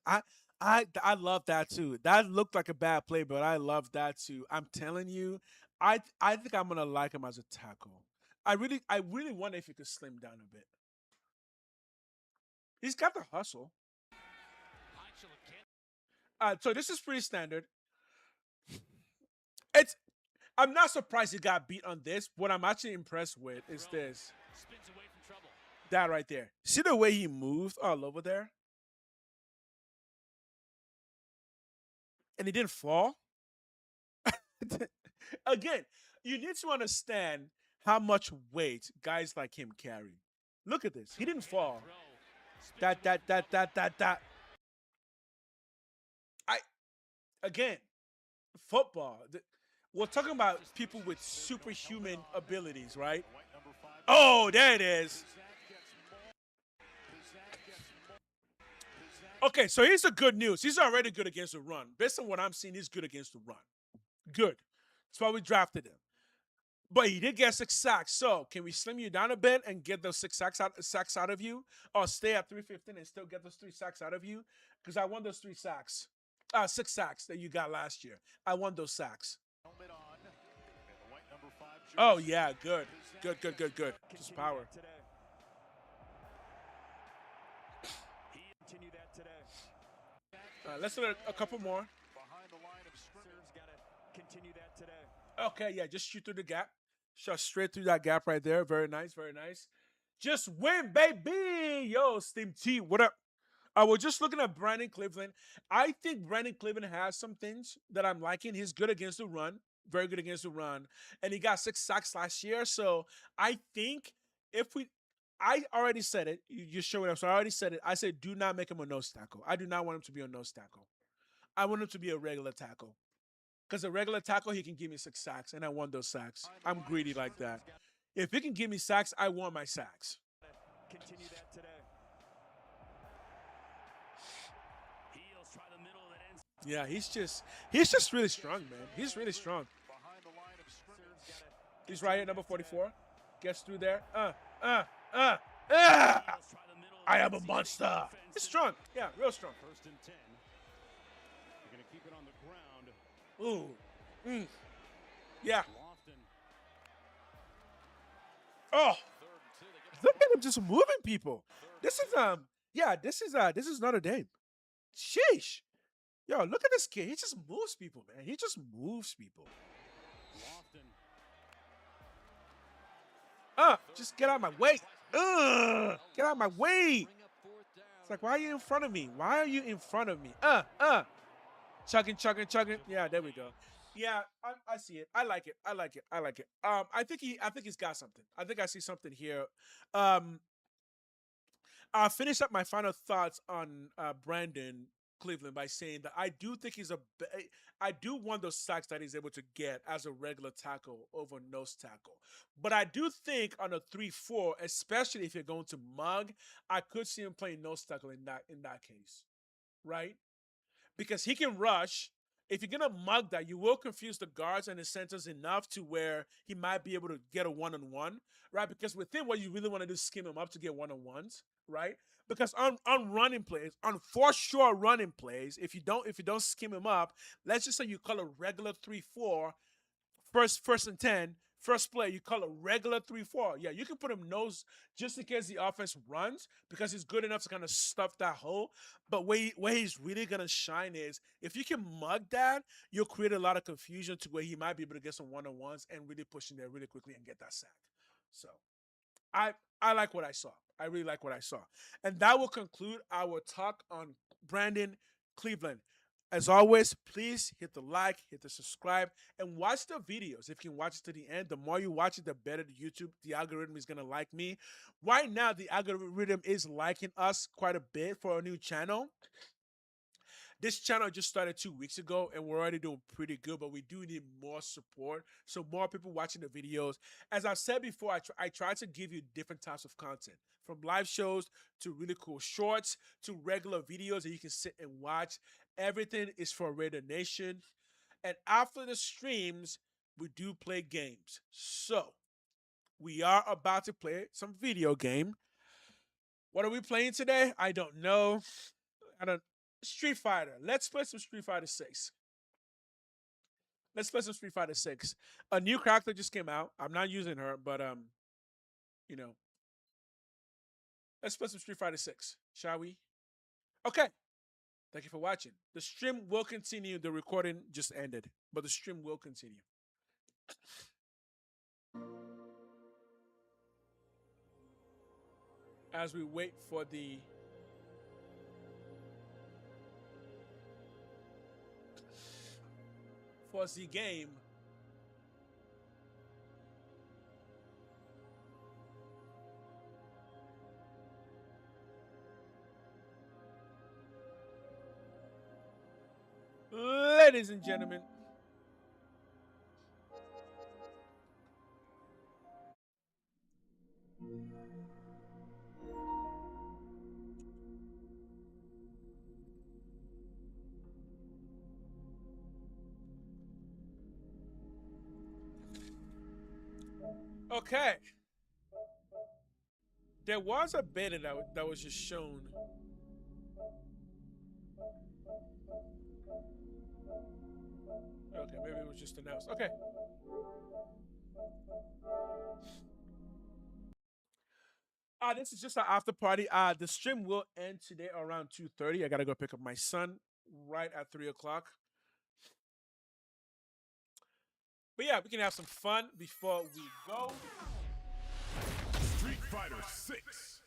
I love that too. That looked like a bad play, but I love that too. I'm telling you, I think I'm gonna like him as a tackle. I really wonder if he could slim down a bit. He's got the hustle. So this is pretty standard. I'm not surprised he got beat on this. What I'm actually impressed with is this. That right there. See the way he moved all over there? And he didn't fall? Again, you need to understand how much weight guys like him carry. Look at this. He didn't fall. Again, football. We're talking about people with superhuman abilities, right? Oh, there it is. Okay, so here's the good news. He's already good against the run. Based on what I'm seeing, he's good against the run. Good. That's why we drafted him. But he did get 6 sacks. So can we slim you down a bit and get those 6 sacks out of you? Or stay at 315 and still get those 3 sacks out of you? Because I want those 6 sacks that you got last year. I want those sacks. Oh, yeah, good. Good. Just power. Let's do a couple more. Okay, yeah, just shoot through the gap. Shot straight through that gap right there. Very nice, very nice. Just win, baby! Yo, Steam T, what up? I was just looking at Brandon Cleveland. I think Brandon Cleveland has some things that I'm liking. He's good against the run. Very good against the run. And he got 6 sacks last year. So I think I already said it. You showed up. So I already said it. I said, do not make him a nose tackle. I do not want him to be a nose tackle. I want him to be a regular tackle. Because a regular tackle, he can give me 6 sacks, and I want those sacks. I'm greedy like that. If he can give me sacks, I want my sacks. Continue that today. Yeah, he's just really strong, man. He's really strong. He's right here, number 44. Gets through there. I am a monster. He's strong. Yeah, real strong. First and 10. You're going to keep it on the ground. Ooh. Yeah. Oh. Look at him just moving people. This is Notre Dame. Sheesh. Yo, look at this kid. He just moves people, man. He just moves people. Just get out of my way. Get out of my way. It's like, why are you in front of me? Why are you in front of me? Chugging. Yeah, there we go. Yeah, I see it. I like it. I think he's got something. I think I see something here. I'll finish up my final thoughts on Brandon Cleveland by saying that I do think I do want those sacks that he's able to get as a regular tackle over nose tackle. But I do think on a 3-4, especially if you're going to mug, I could see him playing nose tackle in that case, right? Because he can rush. If you're going to mug that, you will confuse the guards and the centers enough to where he might be able to get a one-on-one, right? Because with him, what you really want to do is skim him up to get one-on-ones, right? Because on running plays, on for sure running plays, if you don't skim him up, let's just say you call a regular 3-4, first and 10, first play, you call a regular 3-4. Yeah, you can put him nose just in case the offense runs because he's good enough to kind of stuff that hole. But where he's really going to shine is if you can mug that, you'll create a lot of confusion to where he might be able to get some one-on-ones and really push in there really quickly and get that sack. So I like what I saw. I really like what I saw. And that will conclude our talk on Brandon Cleveland. As always, please hit the like, hit the subscribe, and watch the videos. If you can watch it to the end, the more you watch it, the better the algorithm is going to like me. Right now, the algorithm is liking us quite a bit for a new channel. This channel just started 2 weeks ago, and we're already doing pretty good, but we do need more support, so more people watching the videos. As I've said before, I try to give you different types of content, from live shows to really cool shorts to regular videos that you can sit and watch. Everything is for Raider Nation. And after the streams, we do play games. So, we are about to play some video game. What are we playing today? I don't know. Street Fighter. Let's play some Street Fighter 6. Let's play some Street Fighter 6. A new character just came out. I'm not using her, but you know. Let's play some Street Fighter 6, shall we? Okay. Thank you for watching. The stream will continue. The recording just ended, but the stream will continue. As we wait for the game. Ladies and gentlemen, okay. There was a beta that was just shown. Okay, maybe it was just announced. Okay. This is just an after party. The stream will end today around 2:30. I gotta go pick up my son right at 3 o'clock. But yeah, we can have some fun before we go. Street Fighter 6.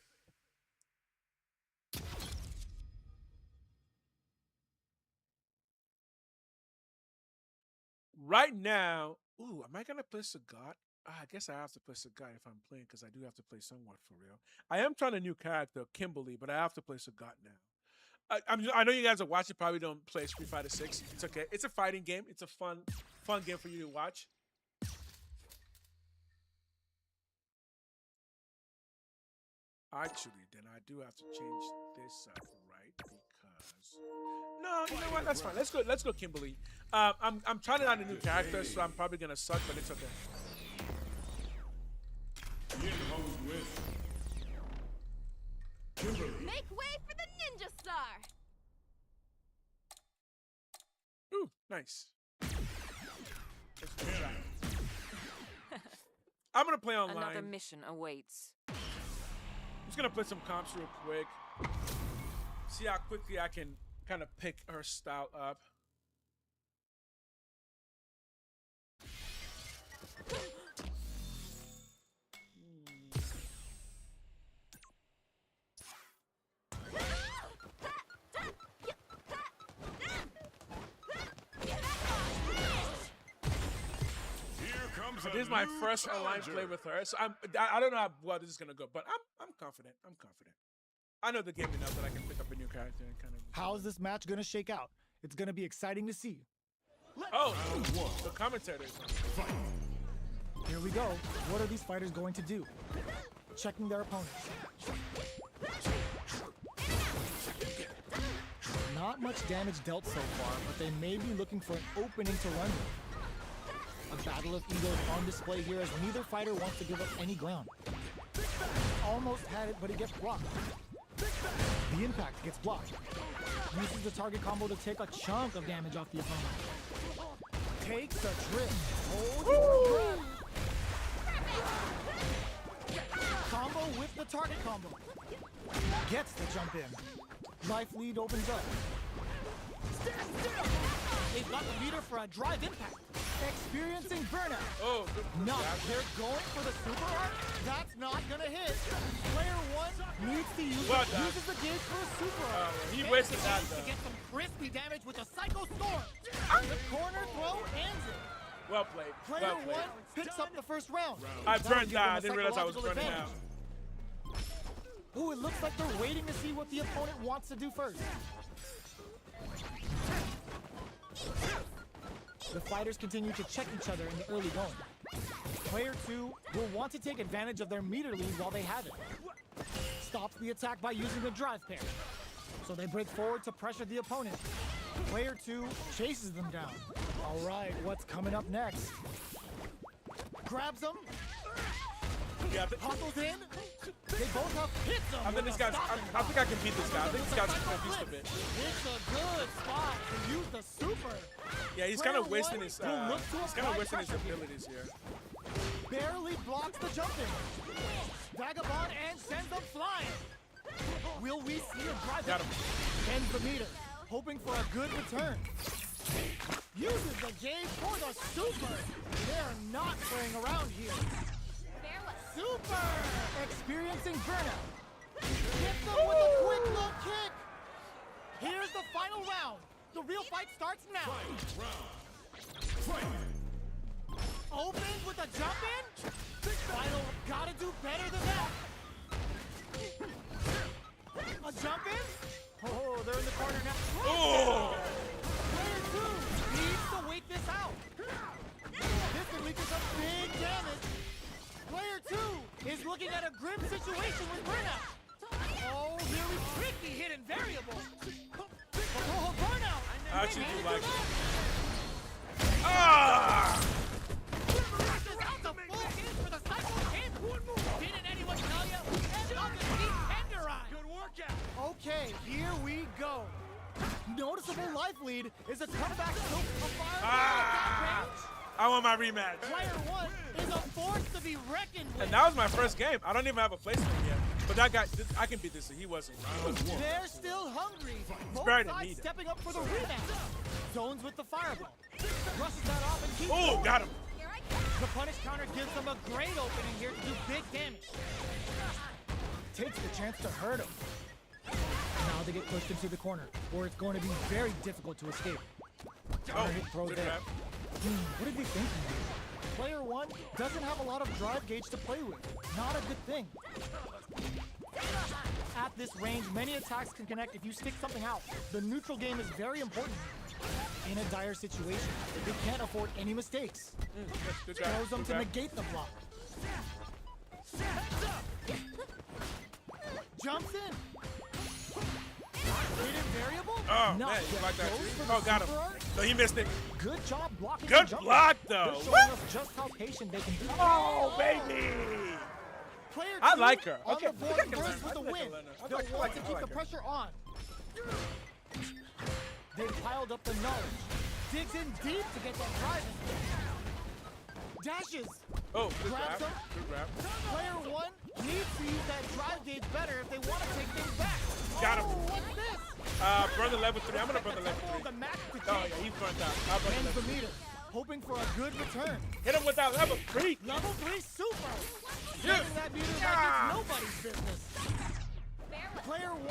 Right now, ooh, am I gonna play Sagat? I guess I have to play Sagat if I'm playing, because I do have to play somewhat for real. I am trying a new character, Kimberly, but I have to play Sagat now. I know you guys are watching, probably don't play Street Fighter 6. It's okay. It's a fighting game. It's a fun game for you to watch. Actually, then I do have to change this up, right? Because no, you know what? That's fine. Let's go, Kimberly. I'm trying out a new character, so I'm probably gonna suck, but it's okay. Make way for the Ninja Star. Ooh, nice. I'm gonna play online. Another mission awaits. I'm just gonna play some comps real quick. See how quickly I can kind of pick her style up. This is my first online play with her, so I don't know how well this is gonna go, but I'm confident. I'm confident. I know the game enough that I can pick up a new character and kind of. How's this match gonna shake out? It's gonna be exciting to see. Oh, the commentators. Here we go. What are these fighters going to do? Checking their opponents. Not much damage dealt so far, but they may be looking for an opening to run with. A battle of egos on display here, as neither fighter wants to give up any ground. Almost had it, but it gets blocked. The impact gets blocked. Uses the target combo to take a chunk of damage off the opponent. Takes a trip. Hold your breath. Combo with the target combo. Gets the jump in. Life lead opens up. Stand still! They've got the leader for a drive impact. Experiencing burnout. Oh, good. No, they're going for the super art. That's not gonna hit. Player 1 needs to use uses the gauge for a super art. He wasted that to though. get some crispy damage with a Psycho Storm. The corner throw ends it. Well played. Player Well played. 1 picks up the first round. I That'll burned give them that. a I didn't realize I was psychological burning advantage. out. Ooh, it looks like they're waiting to see what the opponent wants to do first. The fighters continue to check each other in the early going. Player 2 will want to take advantage of their meter lead while they have it. Stops the attack by using a drive pair. So they break forward to pressure the opponent. Player 2 chases them down. All right, what's coming up next? Grabs them. Yeah, Hustles in. They both have hits them. I think this guy's. I think I can beat this guy. I think this guy's confused a bit. It's a good spot to use the super. Yeah, he's kind of wasting his. Will look to He's kind of apply wasting his pressure here. abilities here. Barely blocks the jumping. Vagabond and sends them flying. Will we see a drive? Got him. Ends the meter, hoping for a good return. Uses the gauge for the super. They're not playing around here. Super! Experiencing burnout. Hits them with a quick low kick. Here's the final round. The real fight starts now. Opens with a jump in. Final, gotta do better than that. A jump in. Oh, they're in the corner now. Oh! Player 2 needs to wait this out. This could lead to some big damage. Player 2 is looking at a grim situation with burnout. Oh, really tricky hidden variable. Oh, burnout. I actually do like it. Ah! The full hit for the cycle hit. Didn't anyone tell you? End of the deep tenderized. Good workout. Okay, here we go. Noticeable life lead is a comeback scope of fire. I want my rematch. Player 1 is a force to be reckoned with. And that was my first game. I don't even have a placement yet. But that guy, I can beat this. He wasn't. They're still hungry. Both better than sides me, though. stepping up for the rematch. Zones with the fireball. Rushes that off and keeps Oh, going. got him. The punish counter gives them a great opening here to do big damage. Takes the chance to hurt him. Now they get pushed into the corner, or it's going to be very difficult to escape. Counter hit throw good there. grab. What are they thinking here? Player 1 doesn't have a lot of drive gauge to play with. Not a good thing. At this range, many attacks can connect if you stick something out. The neutral game is very important. In a dire situation, they can't afford any mistakes. Good job. Throws them Good to job. negate the block. Jumps in. Hidden variable? Oh, Not man, you yet. like that Goes too? for the Oh, got him. super art. So he missed it. Good job blocking. Good the jump. block, though. They're showing us just how patient they can be. Oh, baby. Player I 2 like her. on Okay, the board I can first learn. with the I like win. her, learn her. I They'll like her, want I to like keep her. the pressure on. They've piled up the knowledge. Digs in deep to get that drive in. Dashes. Oh, good Grabs grab. him. Good grab. Player 1 needs to use that drive gauge better if they want to take things back. Got him. Oh, what's this? Brother level 3. I'm going to brother level 3. The match to Oh, take. yeah, he's burnt out. I'll brother Ends level the 3. meter, hoping for a good return. Hit him with that level 3. Level 3 super. Yeah. Setting that meter like it's nobody's business. Player 1,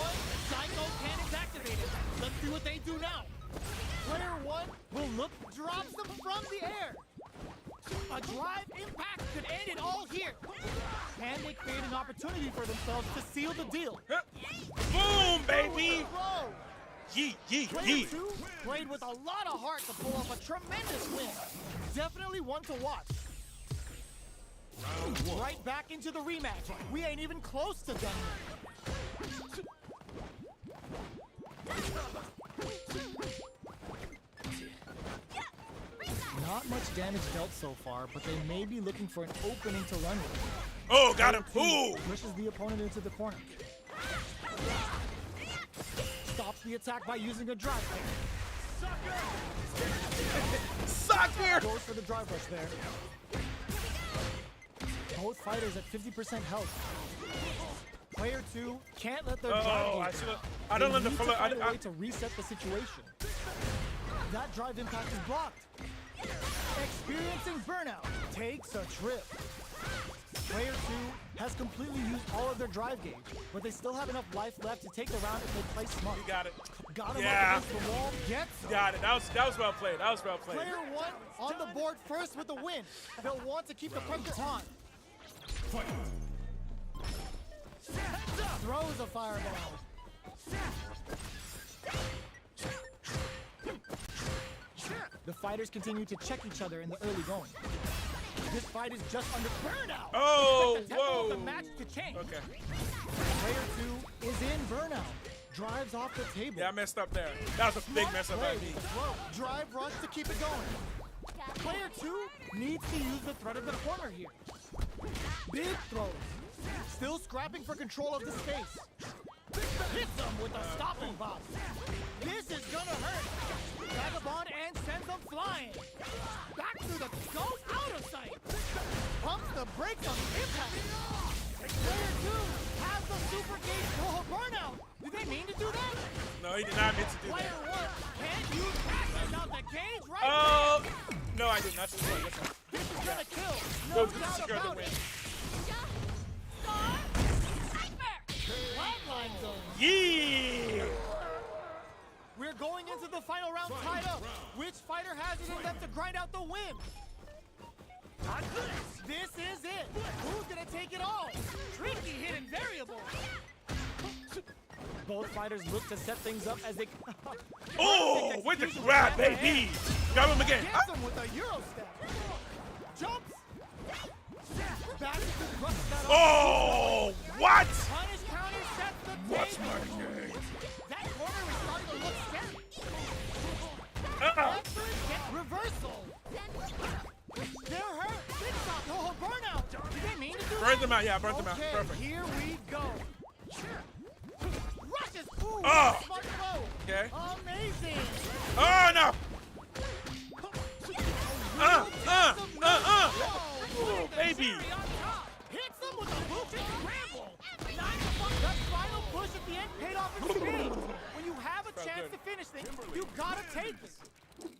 Psycho Can is activated. Let's see what they do now. Player 1 will look, drops them from the air. A drive impact could end it all here. Can they create an opportunity for themselves to seal the deal? Boom, baby. Whoa. Yee, yee, Player yee. 2 played with a lot of heart to pull off a tremendous win. Definitely one to watch. Right back into the rematch. We ain't even close to done yet. Not much damage dealt so far, but they may be looking for an opening to run with. Oh, got him. Ooh. Pushes the opponent into the corner. Stops the attack by using a drive kick. Sucker. Goes for the drive rush there. Both fighters at 50% health. Player 2 can't let their drive Oh, gauge. I don't let the They need to follow. find a way to reset the situation. That drive impact is blocked. Experiencing burnout takes a trip. Player 2 has completely used all of their drive gauge, but they still have enough life left to take the round if they play smart. You got it. Got him Yeah. up against the wall, gets him. Got it. That was well played. That was well played. Player 1 on the board first with the win. They'll want to keep the pressure on. Throws a fireball. The fighters continue to check each other in the early going. This fight is just under burnout. Oh, Expect the tempo whoa. of the match to change. Okay. Player 2 is in burnout. Drives off the table. Yeah, I messed up there. That was a big mess up by me. Drive runs to keep it going. Player 2 needs to use the threat of the corner here. Big throws. Still scrapping for control of the space. Hits him with a stopping pop. This is gonna hurt. Vagabond and sends them flying. Back through the goes out of sight. Pumps the brakes on impact. Player 2 has the super gauge for burnout. Did they mean to do that? No, he did not mean to do Player that. 1 can't use passes out the cage right Oh, there. no, I did not. This This is gonna kill. Go No to doubt secure the about win. it. Flatline zone. Yeah. We're going into the final round tied up. Which fighter has it in them to grind out the win? This is it. Who's gonna take it all? Tricky hidden variable. Both fighters look to set things up as they. Oh, with the grab, baby. Grab him again. Gets him with a Euro step. Jumps. Back to the thrust that Oh, what? Punish counter sets the What's table. my name? That corner is starting to look scary. Get reversal. They're hurt. Big shot. Oh, burnout. Did they mean to do Burn them out. Yeah, burn them out. Okay, Perfect. here we go. Rushes. Ooh, Oh. smart throw. Okay. Amazing. Oh, no. Oh, baby. Hits them with a boot and scramble. That final push at the end paid off in spades. When you have a chance to finish things, you gotta take it.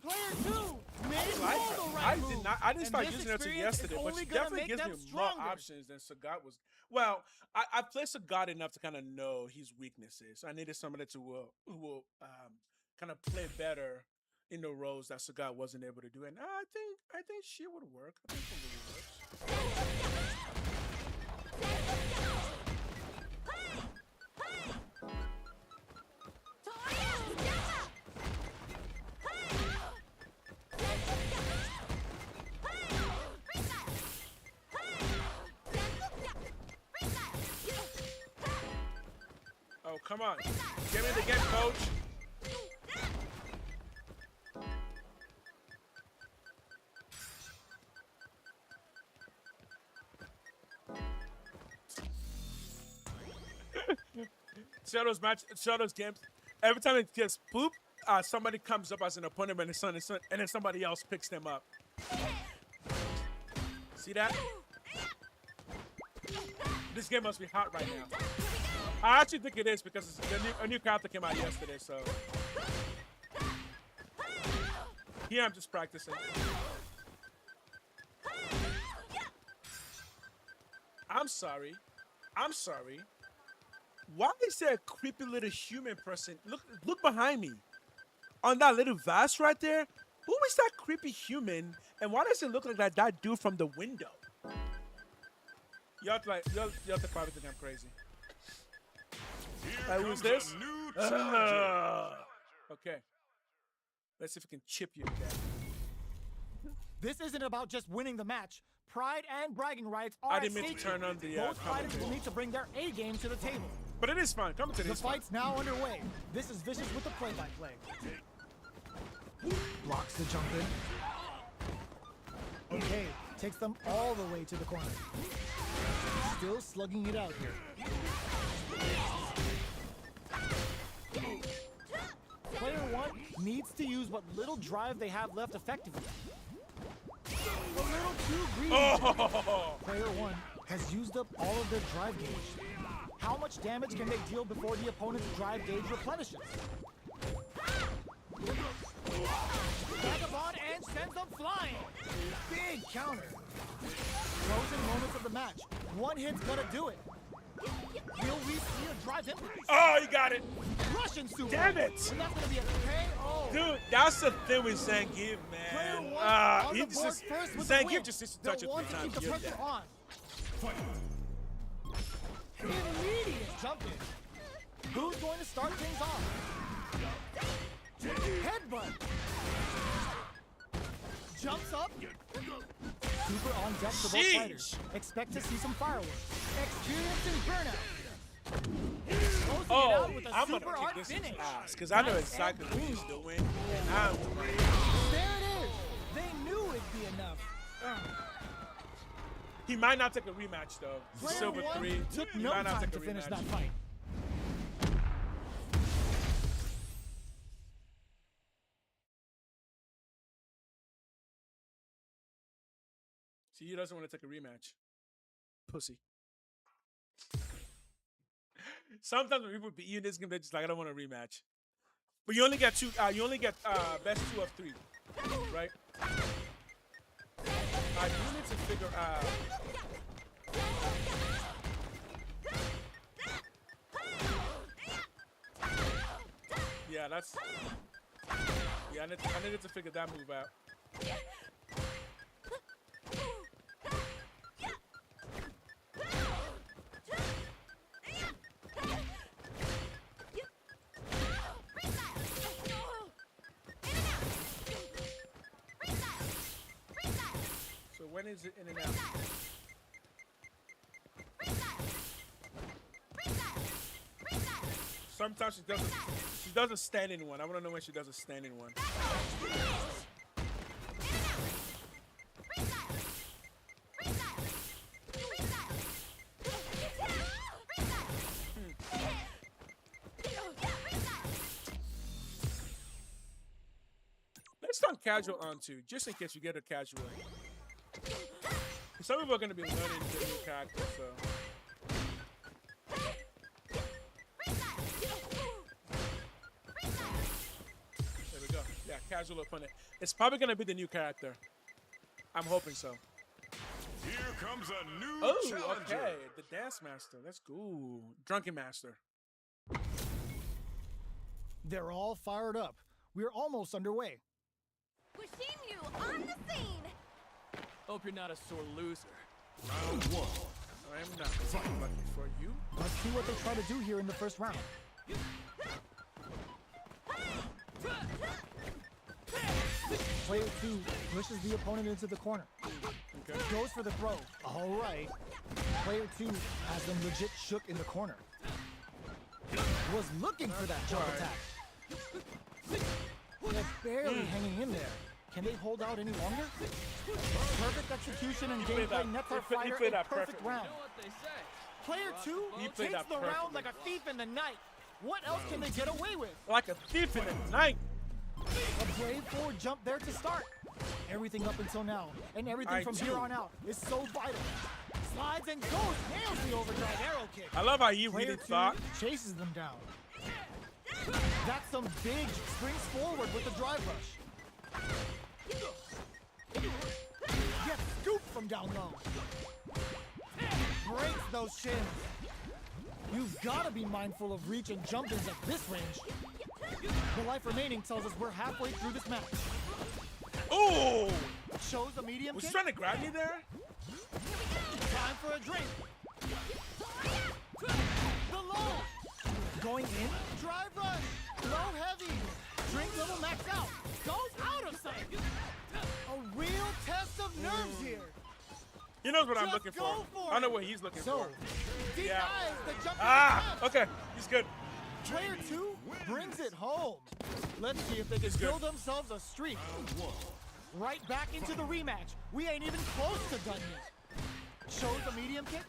Player 2 made all the right moves. I didn't start And this using it until experience is yesterday, but only she gonna definitely make gives them me more stronger. options than Sagat was. Well, I played Sagat enough to kind of know his weaknesses. I needed somebody to who will kind of play better in the roles that Sagat wasn't able to do, and I think she would work. I think she really works. Oh, come on. Get in again, coach. Shadow's games. Every time it gets poop, somebody comes up as an opponent and then somebody else picks them up. See that? This game must be hot right now. I actually think it is because a new character came out yesterday, so. Here I'm just practicing. I'm sorry. Why is there a creepy little human person? Look behind me. On that little vase right there. Who is that creepy human? And why does it look like that dude from the window? Y'all have to probably think I'm crazy. Who's this? Okay. Let's see if we can chip you to death. This isn't about just winning the match. Pride and bragging rights are I didn't at mean to stake. turn on the Both fighters commentary. will need to bring their A game to the table. But it is fun. Commentary The is fun. fight's now underway. This is Vicious with the play-by-play. Blocks the jump in. Okay, takes them all the way to the corner. Still slugging it out here. Player 1 needs to use what little drive they have left effectively. A little too greedy. Oh! Player 1 has used up all of their drive gauge. How much damage can they deal before the opponent's drive gauge replenishes? Vagabond and sends them flying. Big counter. Closing moments of the match. One hit's gonna do it. Will we see a drive impact? Oh, he got it. Russian super. Damn it. And that's gonna be a KO. Dude, that's the thing with Zangief, man. He just Zangief just needs to touch it 3 times. Keep the pressure on. Immediate jump in. Who's going to start things off? Headbutt. Jumps up. Super on deck for both fighters. Expect to see some fireworks. Experiencing burnout. Oh, with a I'm gonna super kick art this finish. ass because I know exactly what he's doing. And I'm There it is. They knew it'd be enough. He might not take a rematch though. Player Silver 1 3. took He no might not time take to a finish rematch. that fight. See, he doesn't want to take a rematch. Pussy. Sometimes when people beat you in this game, they're just like, I don't want a rematch. But you only get two. You only get best 2 of 3, right? You need to figure out. Yeah, that's. Yeah, I needed to figure that move out. So when is it in and out? Sometimes she does a standing one. I want to know when she does a standing one. Let's turn casual on too, just in case you get a casual. Some people are going to be learning the new character, so. There we go. Yeah, casual opponent. It's probably going to be the new character. I'm hoping so. Here comes a new challenger. Okay. The Dance Master. Let's go. Drunken Master. They're all fired up. We're almost underway. Wishing you on the scene. Hope you're not a sore loser. Round 1. I am not lucky for you. Let's see what they try to do here in the first round. Player 2 pushes the opponent into the corner. Okay. Goes for the throw. All right. Player 2 has them legit shook in the corner. Was looking for that jump attack. They're barely hanging in there. Can they hold out any longer? Perfect execution and gameplay nets our fighter a perfect round. You know what they say. Player 2 takes the round like a thief in the night. What else can they get away with? Like a thief in the night. A brave forward jump there to start. Everything up until now, and everything from here on out is so vital. Slides and goes, nails the overdrive arrow kick. I love how you Player really 2 thought. chases them down. That's some big springs forward with the drive rush. Gets scooped from down low. Breaks those shins. You've got to be mindful of reach and jump-ins at this range. The life remaining tells us we're halfway through this match. Ooh! Shows a medium Was he kick. trying to grab me there? Time for a drink. The low. Going in. Drive rush. Low heavy. Drink level max out. Goes out of sight. A real test of nerves here. He knows what I'm Just looking go for. I know what he's looking for. Denies the jumping attempt. Okay. He's good. Player 2 brings it home. Let's see if they can build themselves a streak. Right back into the rematch. We ain't even close to done yet. Shows a medium kick.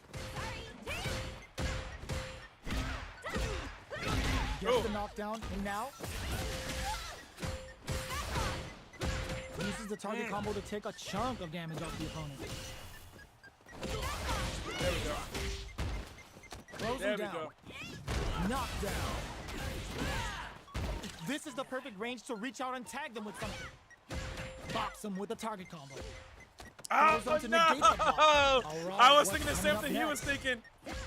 Gets the knockdown, and now uses the target combo to take a chunk of damage off the opponent. There we go. Throws him down. Knockdown. This is the perfect range to reach out and tag them with something. Bops him with a target combo. Oh, Goes on to no! negate the block. All right, I was what's thinking the coming same up thing he was next? thinking.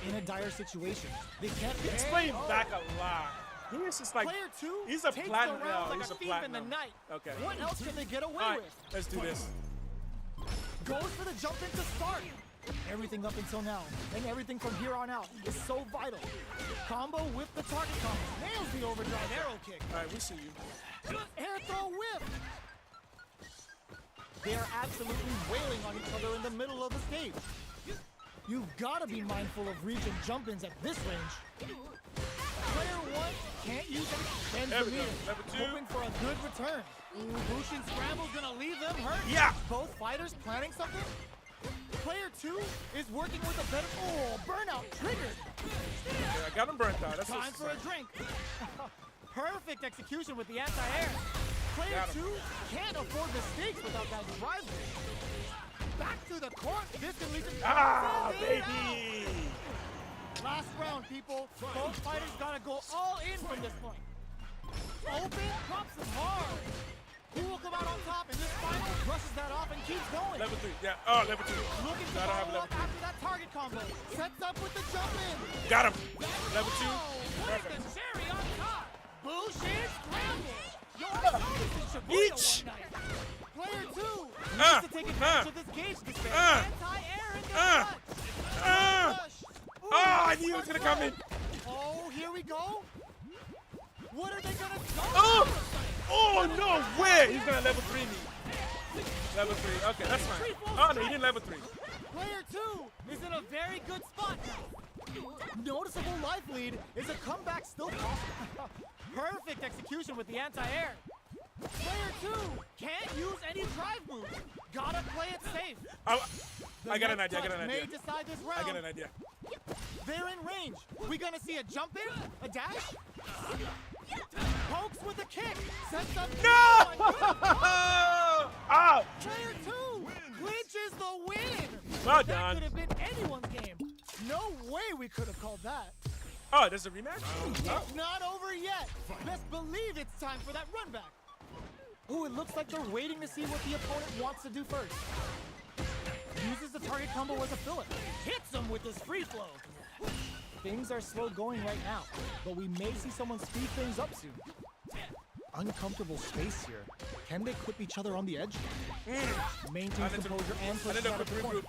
In a dire situation, they can't He's pay. playing back a lot. He is just like, Player 2 he's a takes platinum. the round No, like he's a a thief platinum. in the night. Okay. What else can they get away All right, with? let's do this. Goes for the jump in to start. Everything up until now, and everything from here on out is so vital. Combo with the target combo. Nails the overdrive arrow kick. All right, we see you. Air throw whip. They are absolutely wailing on each other in the middle of the stage. You've got to be mindful of reach and jump-ins at this range. Player 1 can't use any There we go. meter, Level 2. hoping for a good return. Ooh, Bushin Scramble's gonna leave them hurt. Yeah. Both fighters planning something. Player 2 is working with a better. Oh, burnout triggered. Yeah, I got him burnt out. That's Time for a drink. Perfect execution with the anti-air. Player Got him. 2 can't afford mistakes without that drive. Back to the court. This can lead to baby. Last round, people. Both fighters gotta go all in from this point. Open, drops him hard. Who will come out on top in this final? Brushes that off and keeps going. Level 3. Yeah. Oh, level 2. Looking to I don't have follow level up after that target combo. Sets up with the jump in. Got him. Level 2. Put the cherry on top. Bushin Scramble. Yo, I noticed in Shibuya Each. one night. Player 2 needs to take advantage of this gauge to spare anti-air in their clutch. Oh, I knew he was going to come in. Oh, here we go. What are they gonna do? Oh, no way. He's going to level 3 me. Level 3. Okay, that's fine. Oh, no, he didn't level 3. Player 2 is in a very good spot now. Noticeable life lead. Is a comeback still possible? Perfect execution with the anti-air. Player 2 can't use any drive moves. Gotta play it safe. I got an idea. May decide this round. I got an idea. They're in range. We gonna see a jump in? A dash? Pokes with a kick. Sets up. No! Oh! Player 2 clinches the win. Well That done. could have been anyone's game. No way we could have called that. Oh, there's a rematch? It's not over yet. Best believe it's time for that run back. Ooh, it looks like they're waiting to see what the opponent wants to do first. Uses the target combo as a filler. Hits him with his free flow. Things are slow going right now, but we may see someone speed things up soon. Uncomfortable space here. Can they clip each other on the edge? Maintain composure and push out of the corner.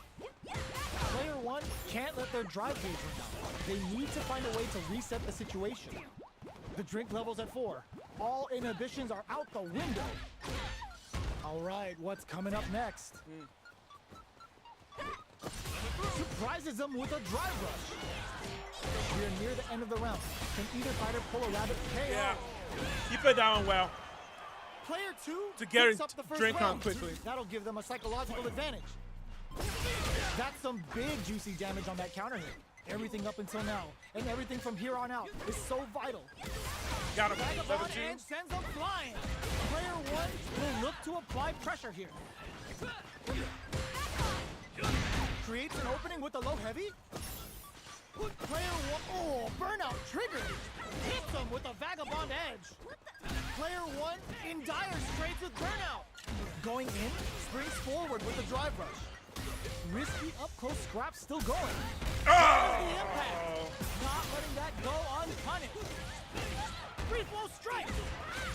Player 1 can't let their drive gauge run out. They need to find a way to reset the situation. The drink level's at 4. All inhibitions are out the window. All right, what's coming up next? Surprises them with a drive rush. We're near the end of the round. Can either fighter pull a rabbit KO? Yeah. He played that one well. Player 2 To get picks up the first drink on round. quickly. That'll give them a psychological advantage. That's some big juicy damage on that counter hit. Everything up until now, and everything from here on out is so vital. Got him. Level Vagabond 2. and sends them flying. Player 1 will look to apply pressure here. Creates an opening with a low heavy. Player 1, oh, burnout triggered. Hits him with a vagabond edge. Player 1 in dire straits with burnout. Going in, springs forward with a drive rush. Risky up-close scrap still going. The impact. Not letting that go unpunished. Free flow strike.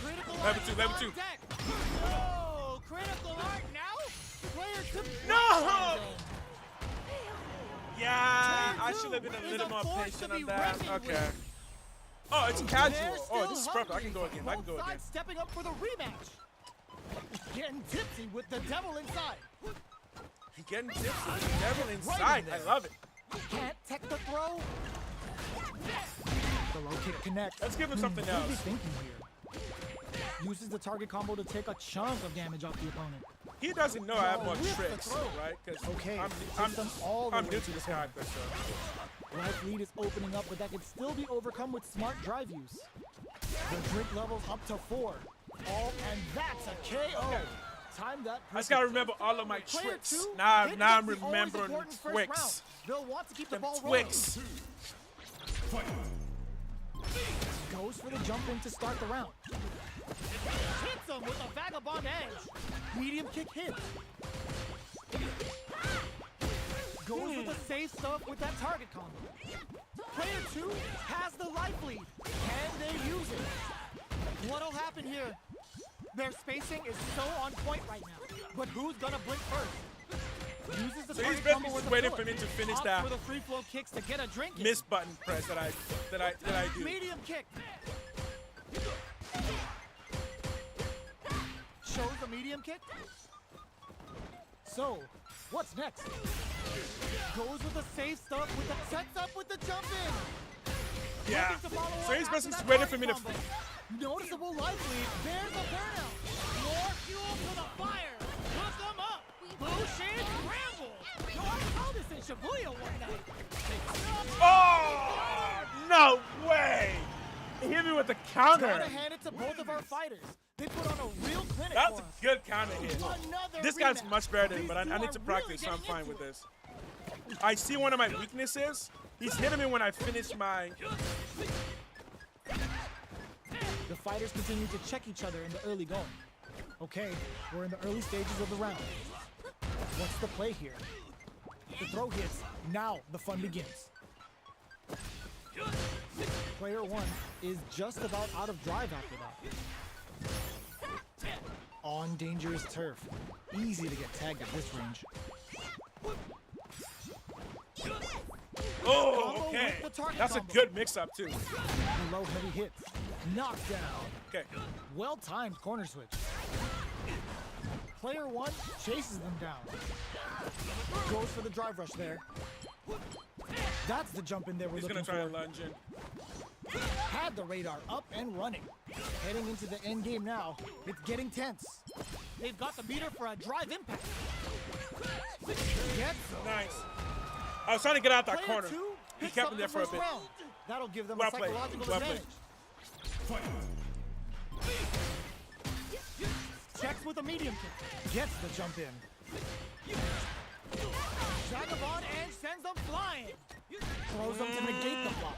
Critical Level art 2, level 2. on deck. Oh, critical art now. Player 2. No! Yeah, Player I 2 should have been a is little a more force patient to be on that. reckoned Okay. with. Oh, it's They're casual. Oh, this is still perfect. I hungry. can go again. I can go Both again. sides stepping up for the rematch. Getting tipsy with the devil inside. Getting tips with the devil inside. I love it. Can't tech the throw. The low kick connects. Let's give him something What are they else. thinking here? Uses the target combo to take a chunk of damage off the opponent. He doesn't know I have more With the tricks, throw. right? Because Okay, I'm takes them all the way new to to the this corner. character, so. Life lead is opening up, but that can still be overcome with smart drive use. The drink level's up to 4. And that's a KO. Time that. I just gotta remember all of my Player tricks. 2 Now hits I'm the always remembering important first Twix. round. They'll want to keep the Them ball rolling. Twix. Goes for the jump in to start the round. Hits him with a vagabond edge. Medium kick hits. Goes with the safe stuff with that target combo. Player 2 has the life lead. Can they use it? What'll happen here? Their spacing is so on point right now. But who's gonna blink first? Uses the So he's target combo basically with the waiting flip. for me to finish Opts that for the free flow kicks to get a drink in. miss button press that I do. Medium kick. Shows the medium kick. So, what's next? Goes with the safe stuff with the sets up with the jump in. Yeah. Looking to follow So up he's after basically that waiting for target me to. combo. Noticeable life lead. There's a burnout. More fuel to the fire. Hook them up. Bushin scramble. Yo, I saw this in Shibuya one night. Oh no way! He hit me with the counter. Gotta hand it to both of our fighters. They put on a real clinic. That's for a us. good counter hit. Another This guy's rematch. much better than me, These but I two need are to practice, so I'm really fine getting with into this. I see one of my weaknesses. He's hitting me when I finish my. The fighters continue to check each other in the early going. Okay, we're in the early stages of the round. What's the play here? The throw hits. Now the fun begins. Player 1 is just about out of drive after that. On dangerous turf. Easy to get tagged at this range. Oh, Combo okay. with the target That's a combo. good mix-up too. Low heavy hits. Knockdown. Okay. Well-timed corner switch. Player 1 chases them down. Goes for the drive rush there. That's the jump in there we're He's looking gonna try for. and lunge in. Had the radar up and running. Heading into the end game now. It's getting tense. They've got the meter for a drive impact. Gets him. Nice. I was trying to get out that Player corner. 2 He picks kept up him there the for a first bit. round. That'll give them Well a played. psychological Well played. advantage. Checks with a medium kick. Gets the jump in. Vagabond and sends them flying. Throws them to negate the block.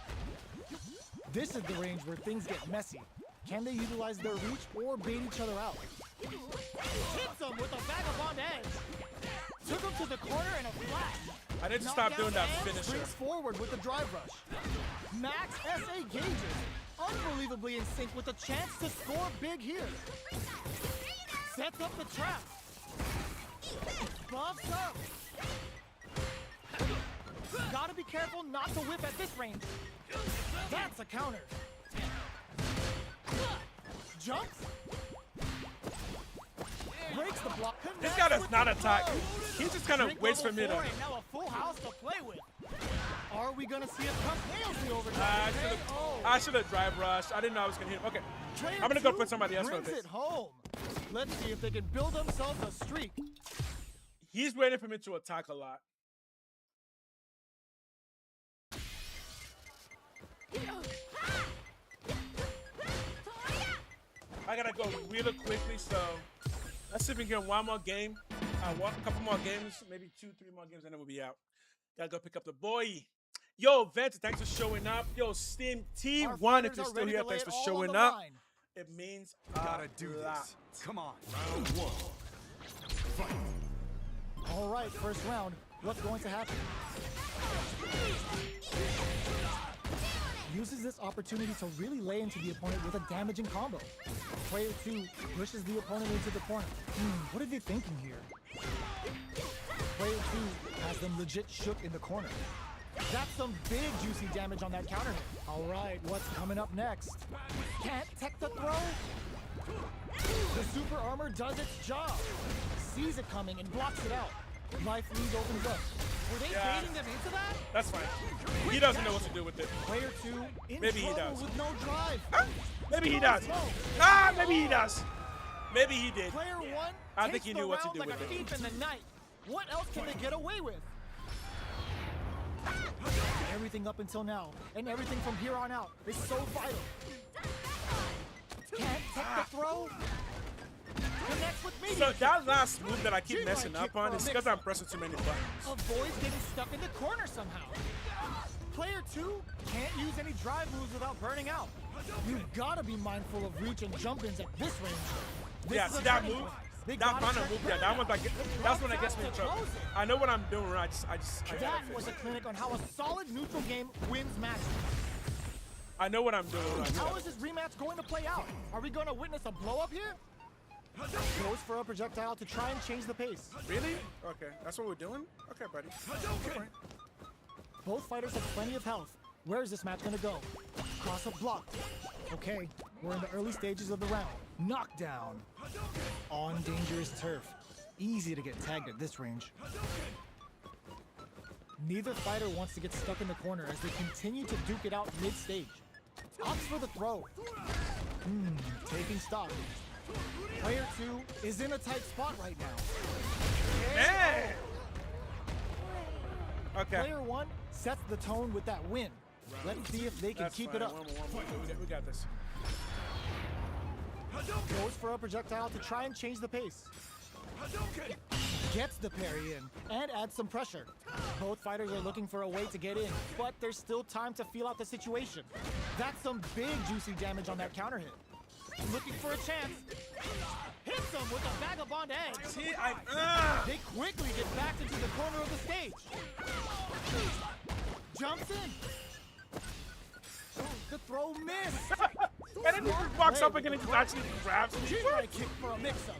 This is the range where things get messy. Can they utilize their reach or bait each other out? Hits them with a vagabond edge. Took him to the corner in a flash. I need to stop doing that finisher. Springs forward with the drive rush. Max SA gauges. Unbelievably in sync with a chance to score big here. Sets up the trap. Buffs up. Gotta be careful not to whip at this range. That's a counter. Jumps. Breaks the block. This guy does not attack. He just kind of waits for me to. Now a full house to play with. Are we gonna see it come nails the overdrive? I should have drive rushed. I didn't know I was gonna hit him. Okay, I'm gonna go put somebody else for brings this. it home. Let's see if they can build themselves a streak. He's waiting for me to attack a lot. I gotta go really quickly, so let's see if we can get one more game. A couple more games, maybe 2-3 more games, and then we'll be out. Gotta go pick up the boy. Yo, Vance, thanks for showing up. Yo, Steam T1, if you're still here, thanks for showing up. It means Gotta do lot. this. Come on. Round 1. Fight. All right, first round. What's going to happen? Uses this opportunity to really lay into the opponent with a damaging combo. Player 2 pushes the opponent into the corner. What are they thinking here? Player 2 has them legit shook in the corner. That's some big juicy damage on that counter hit. All right, what's coming up next? Can't tech the throw? The super armor does its job. Sees it coming and blocks it out. Life lead opens up. Were they baiting them into that? That's fine. He doesn't know what to do with it. Player 2 in Maybe he trouble does. with no drive. Maybe he does. Maybe he does. Maybe he did. Player 1 I think he knew what to do like with a it. thief in the night. What else can they get away with? Everything up until now, and everything from here on out, is so vital. Can't take the throw. Connects with me. So that last move that I keep messing up on is because I'm pressing too many buttons. Avoids getting stuck in the corner somehow. Player two can't use any drive moves without burning out. You've got to be mindful of reach and jump-ins at this range. Yeah, see that move? That final move, that one's like, that's when it gets me in trouble. I know what I'm doing. That was a clinic on how a solid neutral game wins matches. I know what I'm doing. How is this rematch going to play out? Are we going to witness a blow-up here? Goes for a projectile to try and change the pace. Really? Okay, that's what we're doing? Okay, buddy. Both fighters have plenty of health. Where is this match going to go? Cross-up block. Okay, we're in the early stages of the round. Knockdown. On dangerous turf. Easy to get tagged at this range. Neither fighter wants to get stuck in the corner as they continue to duke it out mid-stage. Opts for the throw. Taking stock. Player 2 is in a tight spot right now. Man! Okay. Player 1 sets the tone with that win. Let's see if they can keep it up. One more. We got this. Goes for a projectile to try and change the pace. Gets the parry in and adds some pressure. Both fighters are looking for a way to get in, but there's still time to feel out the situation. That's some big juicy damage on that counter hit. Looking for a chance. Hits him with a vagabond edge. See, They quickly get back into the corner of the stage. Jumps in. The throw missed. And then he just walks up again and just actually grabs him. Right kick for a mix-up.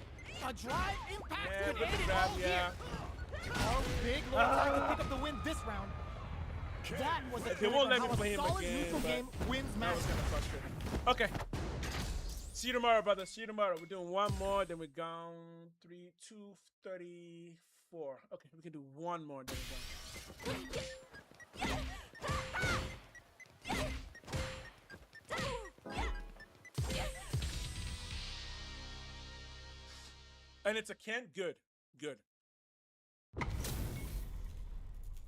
A drive impact could end it all here. Oh, big Lord trying to pick up the win this round. That was a They won't let me how play a him solid again, neutral game wins that matches. was kind of frustrating. Okay. See you tomorrow, brother. See you tomorrow. We're doing one more, then we're gone 2:34. Okay, we can do one more, then we're done. And it's a Kent. Good.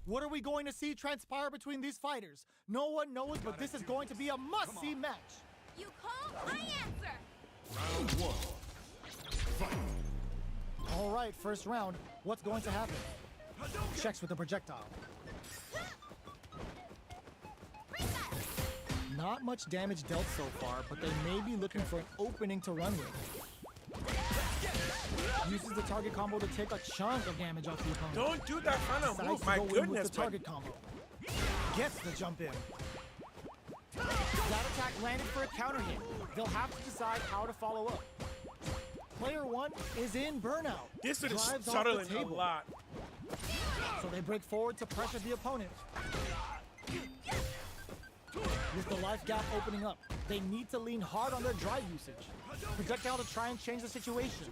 What are we going to see transpire between these fighters? No one knows, but this is going to be a must-see match. You call, I answer. Round 1. Fight. All right, first round. What's going to happen? Checks with the projectile. Not much damage dealt so far, but they may be looking for an opening to run with. Uses the target combo to take a chunk of damage off the opponent. Don't do that kind of move. My With goodness, the target combo. Gets the jump in. That attack landed for a counter hit. They'll have to decide how to follow up. Player 1 is in burnout. This is Drives off settling the a table. lot. So they break forward to pressure the opponent. With the life gap opening up, they need to lean hard on their drive usage. Projectile to try and change the situation.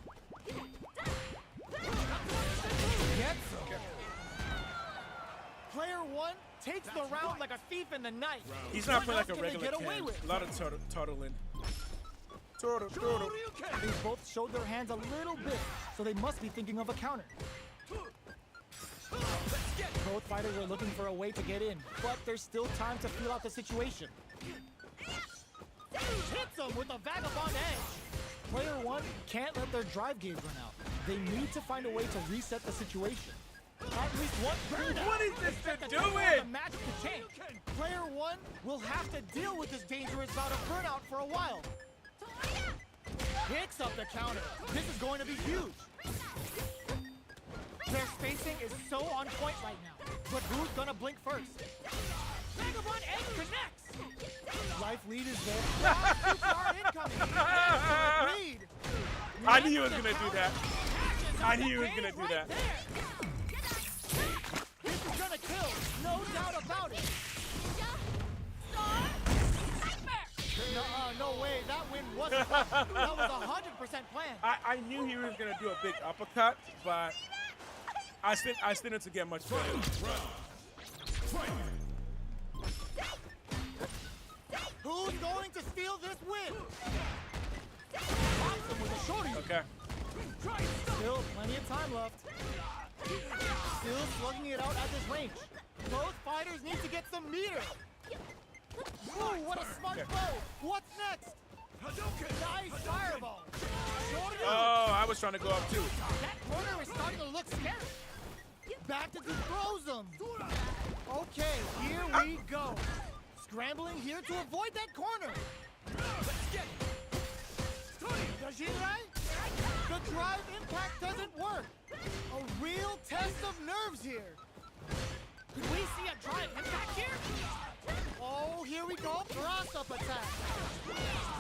Gets him. Player 1 takes the round like a thief in the night. He's not What playing like a else can they regular get away Ken. with? A lot of turtling. Turtle. They both showed their hands a little bit, so they must be thinking of a counter. Both fighters are looking for a way to get in, but there's still time to feel out the situation. Hits him with a vagabond edge. Player 1 can't let their drive gauge run out. They need to find a way to reset the situation. At least one burnout. What is this to to do The it? match to change. Player 1 will have to deal with this dangerous bout of burnout for a while. Picks up the counter. This is going to be huge. Their spacing is so on point right now. But who's gonna blink first? Vagabond Edge connects! Life lead is there. Too far incoming. Lead. I knew he was gonna do that. I knew he was gonna do that. This is gonna kill, no doubt about it. No way, that win wasn't. That was 100% planned. I knew he was gonna do a big uppercut, but I still need to get much better. Who's going to steal this win? Pops him with a shorty. Okay. Still plenty of time left. Still slugging it out at this range. Both fighters need to get some meter. Ooh, what a smart throw. What's next? Nice fireball. Oh, I was trying to go up too. That corner is starting to look scary. Back to the throws him. Okay, here we go. scrambling here to avoid that corner. Let's get it. Does he right? The drive impact doesn't work. A real test of nerves here. Could we see a drive impact here? Oh, here we go. Cross-up attack.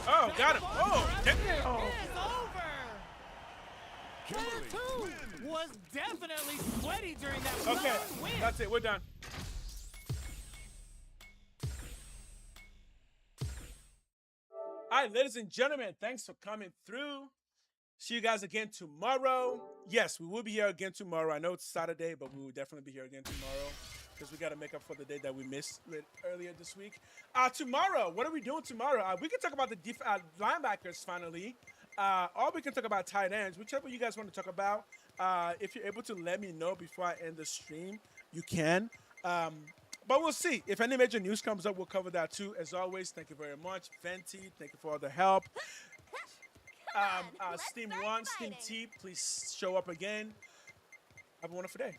Oh, got him. Oh, damn. It's over. Player 2 was definitely sweaty during that Okay, win. that's it. We're done. All right, ladies and gentlemen, thanks for coming through. See you guys again tomorrow. Yes, we will be here again tomorrow. I know it's Saturday, but we will definitely be here again tomorrow because we got to make up for the day that we missed earlier this week. Tomorrow, what are we doing tomorrow? We can talk about the linebackers finally. Or we can talk about tight ends, whichever you guys want to talk about. If you're able to let me know before I end the stream, you can. But we'll see. If any major news comes up, we'll cover that too. As always, thank you very much. Venti, thank you for all the help. Steam 1, Steam T, please show up again. Have a wonderful day.